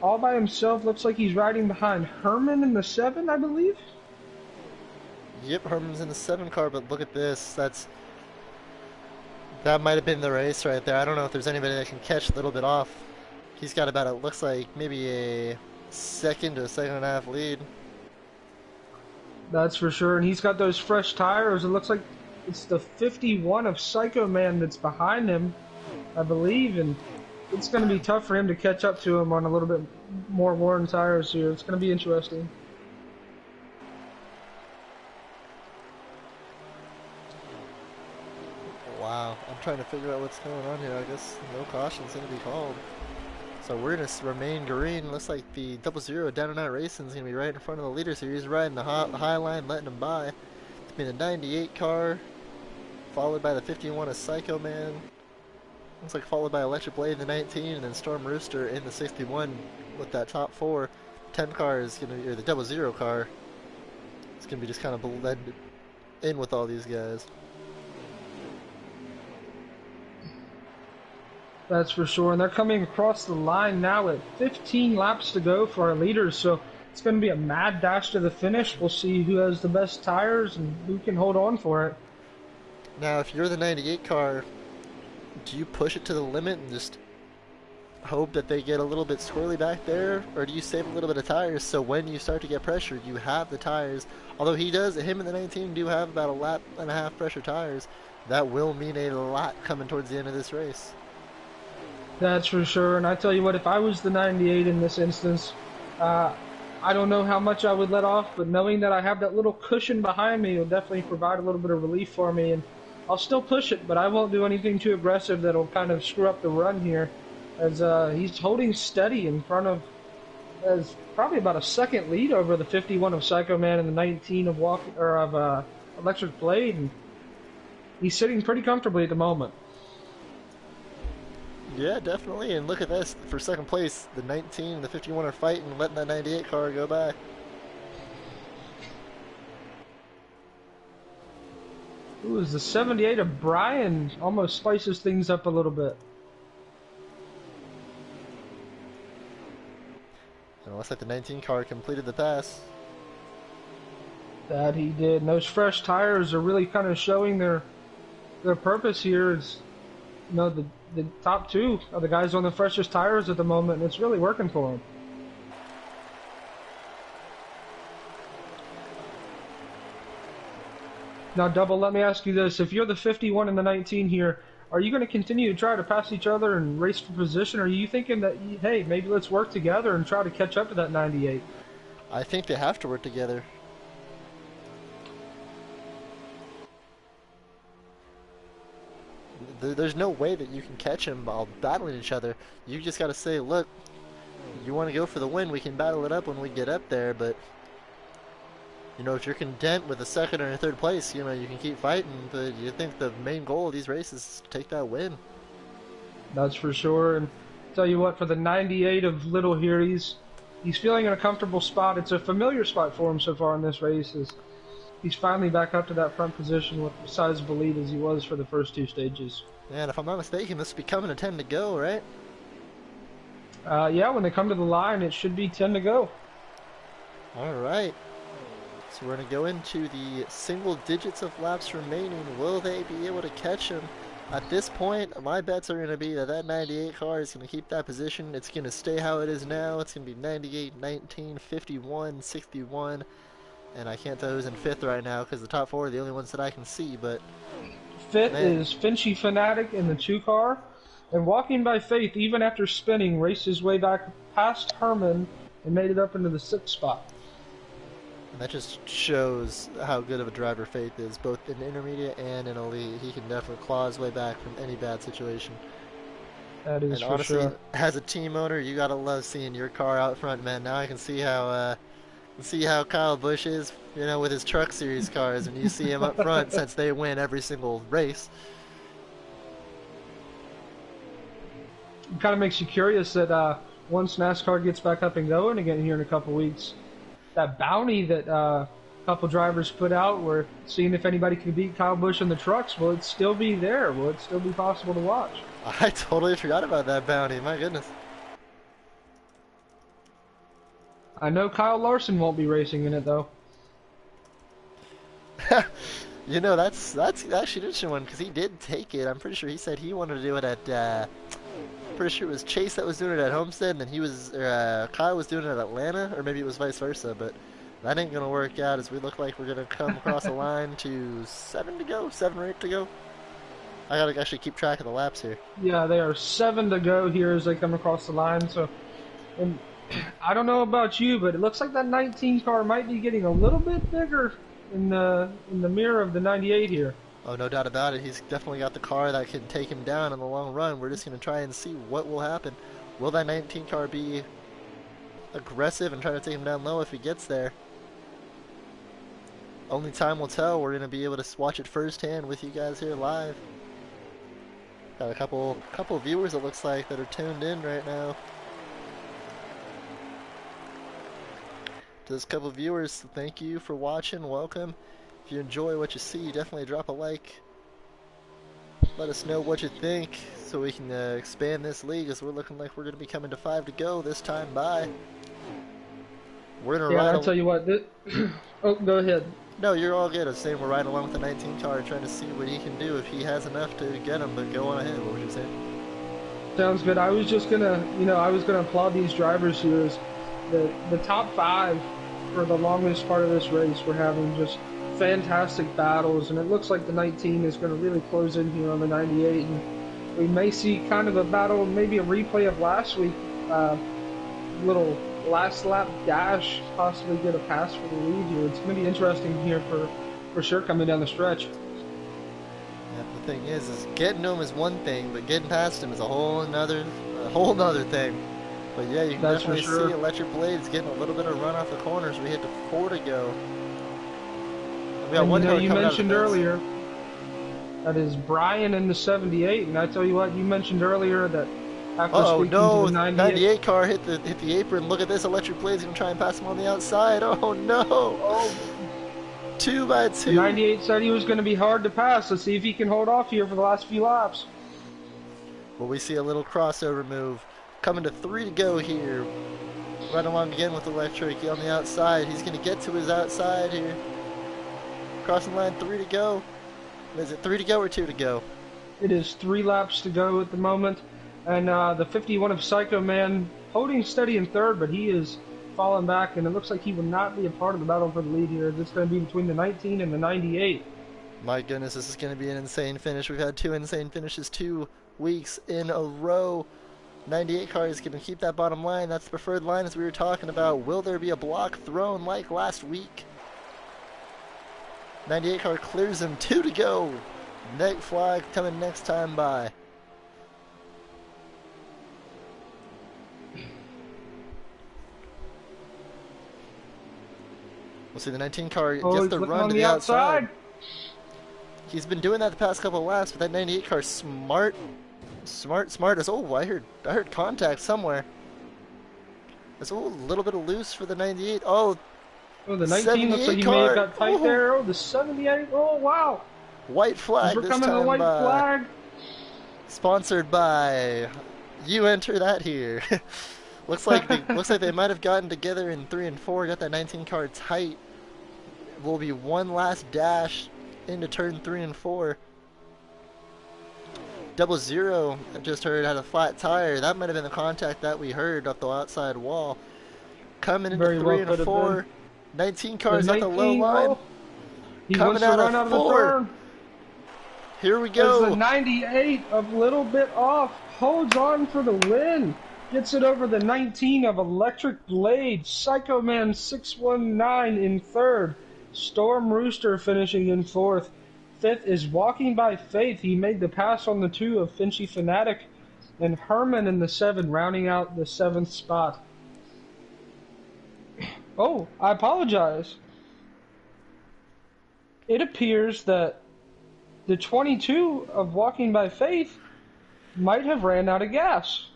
all by himself. Looks like he's riding behind Herman in the 7, I believe. Yep, Herman's in the 7 car, but look at this. That might have been the race right there. I don't know if there's anybody that can catch a little bit off. He's got about, it looks like maybe a 2nd to a 2.5 lead. That's for sure. And he's got those fresh tires. It looks like it's the 51 of Psycho Man that's behind him, I believe, and it's going to be tough for him to catch up to him on a little bit more worn tires here. It's going to be interesting. Wow. I'm trying to figure out what's going on here. I guess no caution's going to be called. So we're going to remain green. Looks like the double zero down and out racing is going to be right in front of the leaders here. He's riding the high line, letting him by. It's been a 98 car, followed by the 51 of Psycho Man. Looks like followed by Electric Blade in the 19, and then Storm Rooster in the 61 with that top four. 10 car is going to be, or the double zero car, it's going to be just kind of blended in with all these guys. That's for sure. And they're coming across the line now at 15 laps to go for our leaders. So it's going to be a mad dash to the finish. We'll see who has the best tires and who can hold on for it. Now, if you're the 98 car, do you push it to the limit and just hope that they get a little bit squirrely back there? Or do you save a little bit of tires so when you start to get pressured, you have the tires? Although him and the 19 do have about a lap and a half pressure tires, that will mean a lot coming towards the end of this race. That's for sure. And I tell you what, if I was the 98 in this instance, I don't know how much I would let off, but knowing that I have that little cushion behind me will definitely provide a little bit of relief for me. And I'll still push it, but I won't do anything too aggressive that'll kind of screw up the run here, as he's holding steady in front of, as probably about a second lead over the 51 of Psycho Man and the 19 of Electric Blade. And he's sitting pretty comfortably at the moment. Yeah, definitely. And look at this. For second place, the 19 and the 51 are fighting, letting that 98 car go by. Ooh, the 78 of Brian almost spices things up a little bit. And it looks like the 19 car completed the pass. That he did. And those fresh tires are really kind of showing their purpose here. Is, you know, the top two are the guys on the freshest tires at the moment, and it's really working for them. Now, Double, let me ask you this. If you're the 51 and the 19 here, are you going to continue to try to pass each other and race for position, or are you thinking that, hey, maybe let's work together and try to catch up to that 98? I think they have to work together. There's no way that you can catch them while battling each other. You just got to say, look, you want to go for the win, we can battle it up when we get up there, but you know, if you're content with a second or a third place, you know, you can keep fighting, but you think the main goal of these races is to take that win. That's for sure. And tell you what, for the 98 of Little here, he's feeling in a comfortable spot. It's a familiar spot for him so far in this race. He's finally back up to that front position with a sizable lead as he was for the first two stages. Yeah, and if I'm not mistaken, this will be coming to 10 to go, right? Yeah, when they come to the line, it should be 10 to go. All right. So we're going to go into the single digits of laps remaining. Will they be able to catch him? At this point, my bets are going to be that 98 car is going to keep that position. It's going to stay how it is now. It's going to be 98, 19, 51, 61. And I can't tell who's in fifth right now because the top four are the only ones that I can see. But fifth is Finchy Fanatic in the 2 car. And Walking by Faith, even after spinning, raced his way back past Herman and made it up into the 6th spot. And that just shows how good of a driver Faith is, both in intermediate and in elite. He can definitely claw his way back from any bad situation. That is and for honestly, sure. As a team owner, you gotta love seeing your car out front, man. Now I can see how Kyle Busch is, you know, with his Truck Series cars, and you see him up front since they win every single race. It kind of makes you curious that once NASCAR gets back up and going again here in a couple weeks, that bounty that a couple drivers put out, we're seeing if anybody can beat Kyle Busch in the trucks. Will it still be there? Will it still be possible to watch? I totally forgot about that bounty. My goodness. I know Kyle Larson won't be racing in it though. You know, that's actually an interesting one because he did take it. I'm pretty sure he said he wanted to do it at. Pretty sure it was Chase that was doing it at Homestead, and then Kyle was doing it at Atlanta, or maybe it was vice versa. But that ain't gonna work out as we look like we're gonna come across the line to 7 to go, 7 or 8 to go. I gotta actually keep track of the laps here. Yeah, they are 7 to go here as they come across the line. So, and I don't know about you, but it looks like that 19 car might be getting a little bit bigger in the mirror of the 98 here. Oh, no doubt about it. He's definitely got the car that can take him down in the long run. We're just going to try and see what will happen. Will that 19 car be aggressive and try to take him down low if he gets there? Only time will tell. We're going to be able to watch it firsthand with you guys here live. Got a couple viewers, it looks like, that are tuned in right now. To this couple viewers, thank you for watching. Welcome. If you enjoy what you see, definitely drop a like. Let us know what you think so we can expand this league, as we're looking like we're going to be coming to 5 to go this time by. We're going to Yeah, and ride I tell you what, oh, go ahead. No, you're all good. I was saying we're riding along with the 19 car trying to see what he can do if he has enough to get him, but go on ahead. What was you saying? Sounds good. I was just gonna, I was gonna applaud these drivers here. As the top five for the longest part of this race were having just fantastic battles, and it looks like the 19 is going to really close in here on the 98, and we may see kind of a battle, maybe a replay of last week, little last lap dash, possibly get a pass for the lead here. It's going to be interesting here for sure coming down the stretch. Yeah, the thing is getting to him is one thing, but getting past him is a whole nother thing. But yeah, you can That's for definitely sure. see Electric Blades getting a little bit of run off the corners. We hit to 4 to go. We got And one car you coming out of the mentioned pits. earlier that is Brian in the 78, and I tell you what, you mentioned earlier that after Oh speaking to no, the 98. 98 car hit the apron. Look at this, Electric Blade's gonna try and pass him on the outside. Oh no! Oh, 2 by the 2. 98 said he was going to be hard to pass. Let's see if he can hold off here for the last few laps. Well, we see a little crossover move. Coming to 3 to go here. Right along again with Electric on the outside. He's going to get to his outside here. Crossing line, 3 to go. Is it 3 to go or 2 to go? It is 3 laps to go at the moment. And the 51 of Psycho Man holding steady in third, but he is falling back, and it looks like he will not be a part of the battle for the lead here. It's going to be between the 19 and the 98. My goodness, this is going to be an insane finish. We've had 2 insane finishes 2 weeks in a row. 98 car is going to keep that bottom line. That's the preferred line as we were talking about. Will there be a block thrown like last week? 98 car clears him. 2 to go. Neck flag coming next time by. We'll see the 19 car Oh, gets he's the looking run on to the the outside. outside. He's been doing that the past couple of laps, but that 98 car smart as oh, I heard contact somewhere. There's a little bit of loose for the 98. Oh, Oh, the 19 looks like 78 he may have car. got tight Oh, there. Oh, the 78. Oh, wow. white As flag we're this coming to the time white by. flag. Sponsored by. You enter that here. looks like they might have gotten together in 3 and 4. Got that 19 car tight. Will be one last dash into turn 3 and 4. 00, I just heard, had a flat tire. That might have been the contact that we heard off the outside wall. Coming into Very 3 well and could have been. 4. 19 The cars at the low 19, line. oh, he Coming wants to out of run out of the 4. turn. Here we As the go. 98, a little bit off, holds on for the win. Gets it over the 19 of Electric Blade. Psycho Man 619 in third. Storm Rooster finishing in fourth. Fifth is Walking by Faith. He made the pass on the 2 of Finchy Fanatic. And Herman in the 7, rounding out the 7th spot. Oh, I apologize. It appears that the 22 of Walking by Faith might have ran out of gas.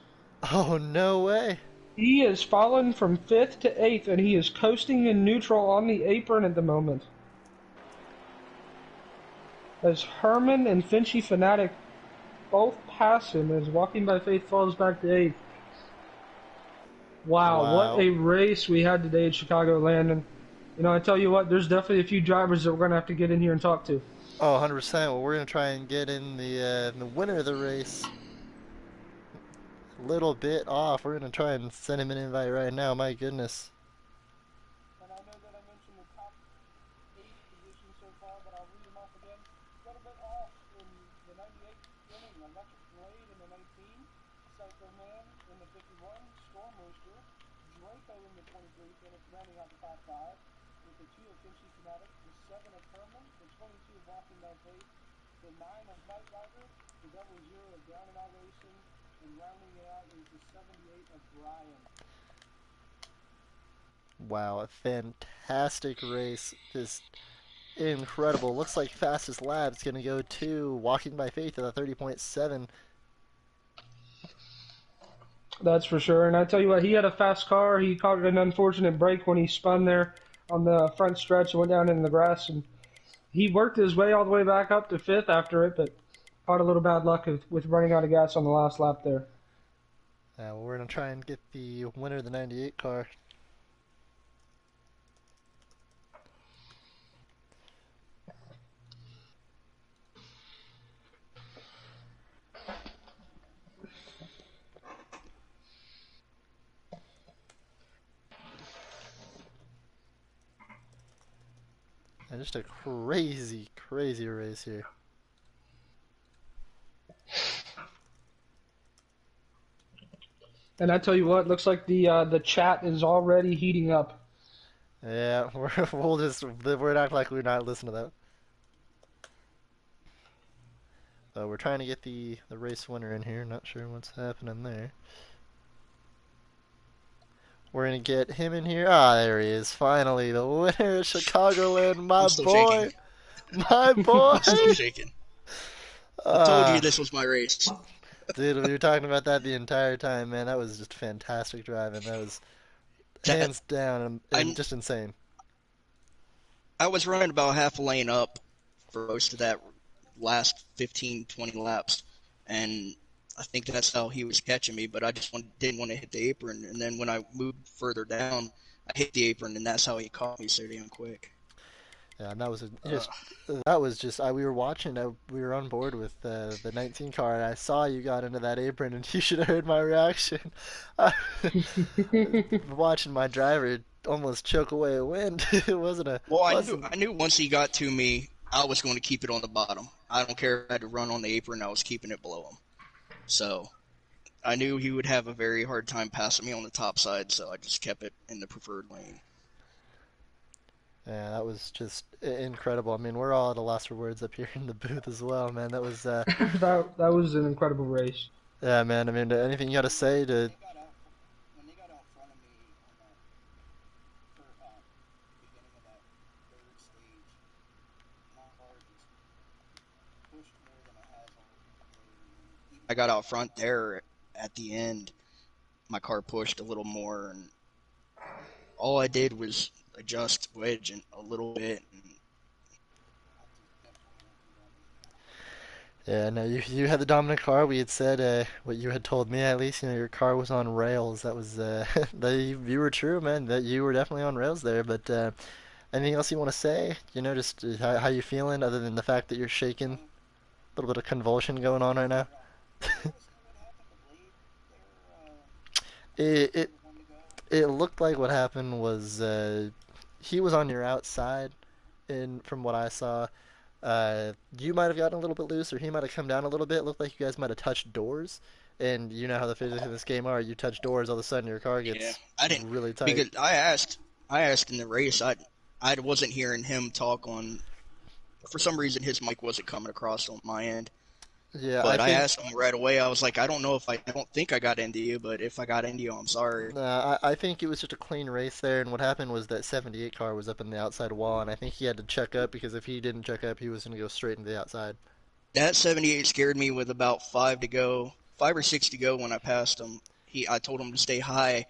Oh, no way. He has fallen from 5th to 8th, and he is coasting in neutral on the apron at the moment. As Herman and Finchy Fanatic both pass him as Walking by Faith falls back to 8th. Wow, what Wow. a race we had today at Chicagoland. And, I tell you what, there's definitely a few drivers that we're going to have to get in here and talk to. Oh, 100%. Well, we're going to try and get in the winner of the race. A little bit off. We're going to try and send him an invite right now. My goodness. And I know that I mentioned the top 8 positions so far, but I'll read them off again. A little bit off in the 98 winning, Electric Blade in the 19, Psycho Man in the 51, Storm Rooster, Draco in the 23, finished rounding out the top 5, with the 2 of Finchy Fanatic, the 7 of Herman, the 22 of Walking by Faith, Wow, a fantastic race. Just incredible. Looks like fastest lap is going to go to Walking by Faith at a 30.7. That's for sure. And I tell you what, he had a fast car. He caught an unfortunate break when he spun there on the front stretch and went down in the grass. And he worked his way all the way back up to fifth after it, but caught a little bad luck with running out of gas on the last lap there. Well, we're going to try and get the winner of the 98 car. And just a crazy, crazy race here. And I tell you what, looks like the chat is already heating up. Yeah, we're not like we're not listening to that. We're trying to get the race winner in here. Not sure what's happening there. We're gonna get him in here. Ah, there he is. Finally, the winner of Chicagoland, I'm my still shaking. boy, my boy. I'm still shaking. I told you Ah, this was my race. dude, we were talking about that the entire time, man. That was just fantastic driving. That was That hands down and I just insane. I was running about half a lane up for most of that last 15, 20 laps, and I think that's how he was catching me. But I just didn't want to hit the apron, and then when I moved further down, I hit the apron, and that's how he caught me so damn quick. Yeah, and that was Uh, just we were watching. We were on board with the 19 car, and I saw you got into that apron, and you should have heard my reaction. I, watching my driver almost choke away a wind. It well, wasn't. I knew once he got to me, I was going to keep it on the bottom. I don't care if I had to run on the apron; I was keeping it below him. So I knew he would have a very hard time passing me on the top side, so I just kept it in the preferred lane. Yeah, that was just incredible. I mean, we're all at a loss for words up here in the booth as well, man. That was That was an incredible race. yeah, man. I mean, anything you got to say to I got out front there at the end. My car pushed a little more, and all I did was adjust wedge a little bit. And yeah, no, you had the dominant car. We had said what you had told me at least. You know, your car was on rails. That was that you were true, man. That you were definitely on rails there. But anything else you want to say? You know, just how you feeling, other than the fact that you're shaking, a little bit of convulsion going on right now. It it looked like what happened was he was on your outside, and from what I saw, you might have gotten a little bit loose, or he might have come down a little bit. It looked like you guys might have touched doors, and you know how the physics in this game are. You touch doors, all of a sudden your car yeah, gets I didn't really tight. because I asked in the race. I wasn't hearing him talk on. For some reason, his mic wasn't coming across on my end. Yeah, I But I think asked him right away. I was like, I don't know if I don't think I got into you, but if I got into you, I'm sorry. I think it was just a clean race there, and what happened was that 78 car was up in the outside wall, and I think he had to check up because if he didn't check up, he was going to go straight into the outside. That 78 scared me with about 5 or 6 to go when I passed him. I told him to stay high.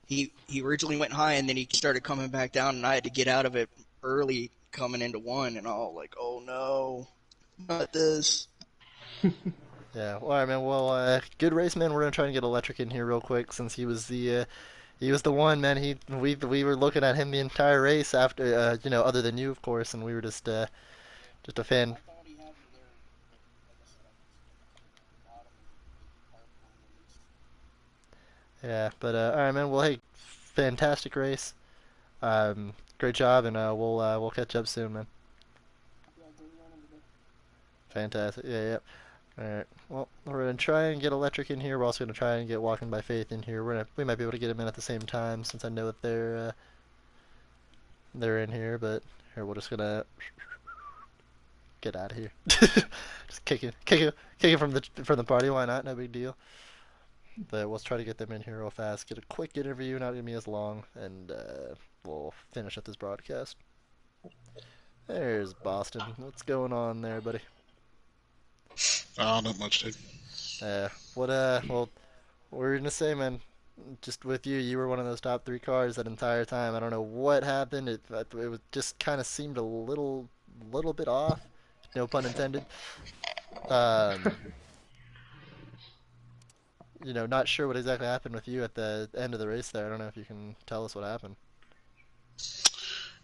He originally went high and then he started coming back down, and I had to get out of it early coming into one, and I was like, oh no, not this. Yeah, well, all right, man. Well, good race, man. We're gonna try and get Electric in here real quick since he was the one, man. We were looking at him the entire race after you know, other than you, of course, and we were just a fan. Yeah, but all right, man. Well, hey, fantastic race. Great job, and we'll catch up soon, man. Fantastic. Yeah, yeah. All right. Well, we're gonna try and get Electric in here. We're also gonna try and get Walking by Faith in here. We might be able to get them in at the same time since I know that they're in here. But here we're just gonna Get out of here. Just kick it from the party. Why not? No big deal. But let's try to get them in here real fast. Get a quick interview, not gonna be as long, and we'll finish up this broadcast. There's Boston. What's going on there, buddy? Not much, dude. Well, what were you gonna say, man? Just with you, you were one of those top three cars that entire time. I don't know what happened. It was just kind of seemed a little bit off. No pun intended. Um, not sure what exactly happened with you at the end of the race there. I don't know if you can tell us what happened.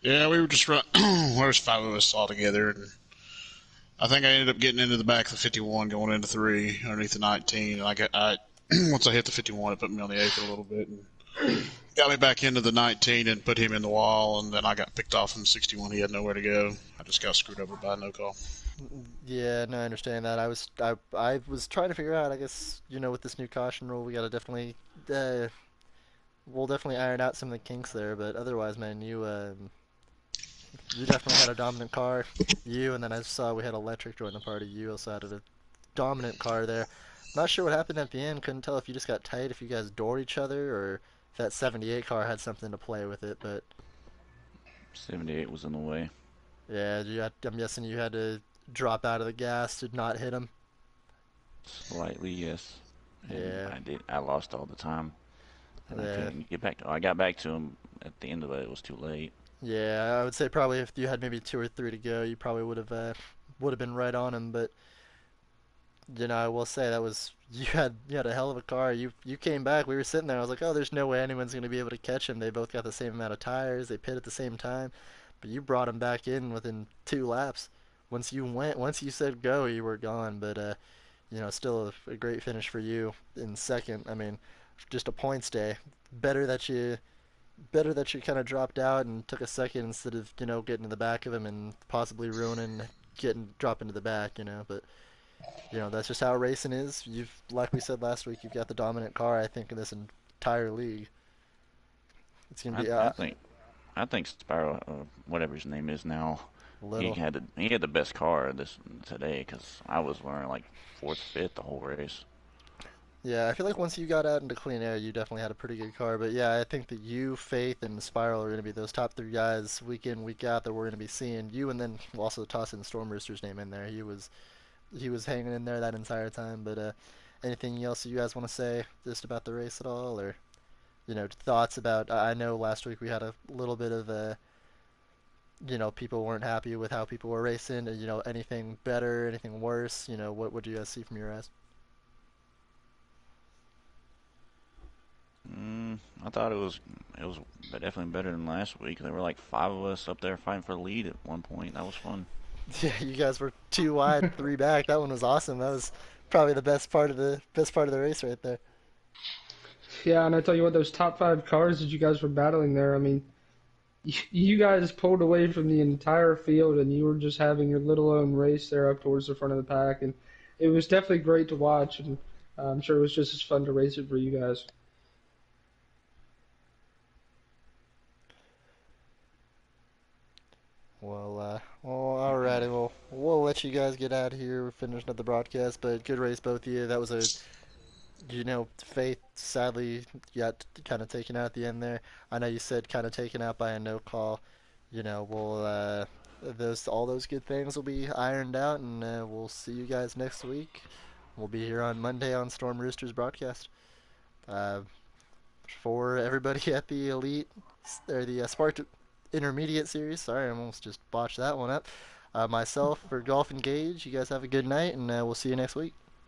Yeah, we were just run. There's five of us all together, and I think I ended up getting into the back of the 51, going into three underneath the 19. And I once I hit the 51, it put me on the apron a little bit and got me back into the 19 and put him in the wall. And then I got picked off in the 61. He had nowhere to go. I just got screwed over by a no call. Yeah, no, I understand that. I was trying to figure out. I guess with this new caution rule, we gotta definitely we'll definitely iron out some of the kinks there. But otherwise, man, you definitely had a dominant car. You, and then I saw we had electric join the party. You also had a dominant car there. Not sure what happened at the end. Couldn't tell if you just got tight, if you guys doored each other, or if that 78 car had something to play with it. But 78 was in the way. yeah, I'm guessing you had to drop out of the gas to not hit him. Slightly, yes. And Yeah, I lost all the time. And I yeah, couldn't get back to I got back to him at the end of it. It was too late. yeah. I would say probably if you had maybe two or three to go, you probably would have been right on him. But I will say that was you had a hell of a car. You came back. We were sitting there. I was like, oh, there's no way anyone's gonna be able to catch him. They both got the same amount of tires. They pit at the same time. But you brought him back in within 2 laps. Once you said go, you were gone. But still a great finish for you in second. I mean, just a points day. Better that you better that you kind of dropped out and took a second instead of getting to the back of him and possibly ruining getting dropping to the back. But that's just how racing is. Like we said last week, you've got the dominant car. I think in this entire league, it's gonna I be I think I think Sparrow, whatever his name is now, little. he had the best car this today because I was wearing like fourth, fifth the whole race. Yeah, I feel like once you got out into clean air, you definitely had a pretty good car. But yeah, I think that you, Faith, and Spiral are going to be those top three guys week in, week out that we're going to be seeing. You, and then we'll also toss in Storm Rooster's name in there. He was hanging in there that entire time. But anything else you guys want to say just about the race at all, or thoughts about? I know last week we had a little bit of people weren't happy with how people were racing. Anything better, anything worse? What would you guys see from your eyes? I thought it was definitely better than last week. There were like five of us up there fighting for the lead at one point. That was fun. Yeah, you guys were two wide, three back. That one was awesome. That was probably the best part of the race right there. Yeah, and I tell you what, those top five cars that you guys were battling there, I mean, you guys pulled away from the entire field and you were just having your little own race there up towards the front of the pack. And it was definitely great to watch. And I'm sure it was just as fun to race it for you guys. Well, alrighty. Well, we'll let you guys get out of here. We're finishing up the broadcast, but good race, both of you. That was Faith sadly got kind of taken out at the end there. I know you said kind of taken out by a no call. We'll those all those good things will be ironed out, and we'll see you guys next week. We'll be here on Monday on Storm Roosters broadcast. Uh, for everybody at the Elite or the Spark Intermediate Series. Sorry, I almost just botched that one up. Myself for Golf Engage. You guys have a good night, and we'll see you next week.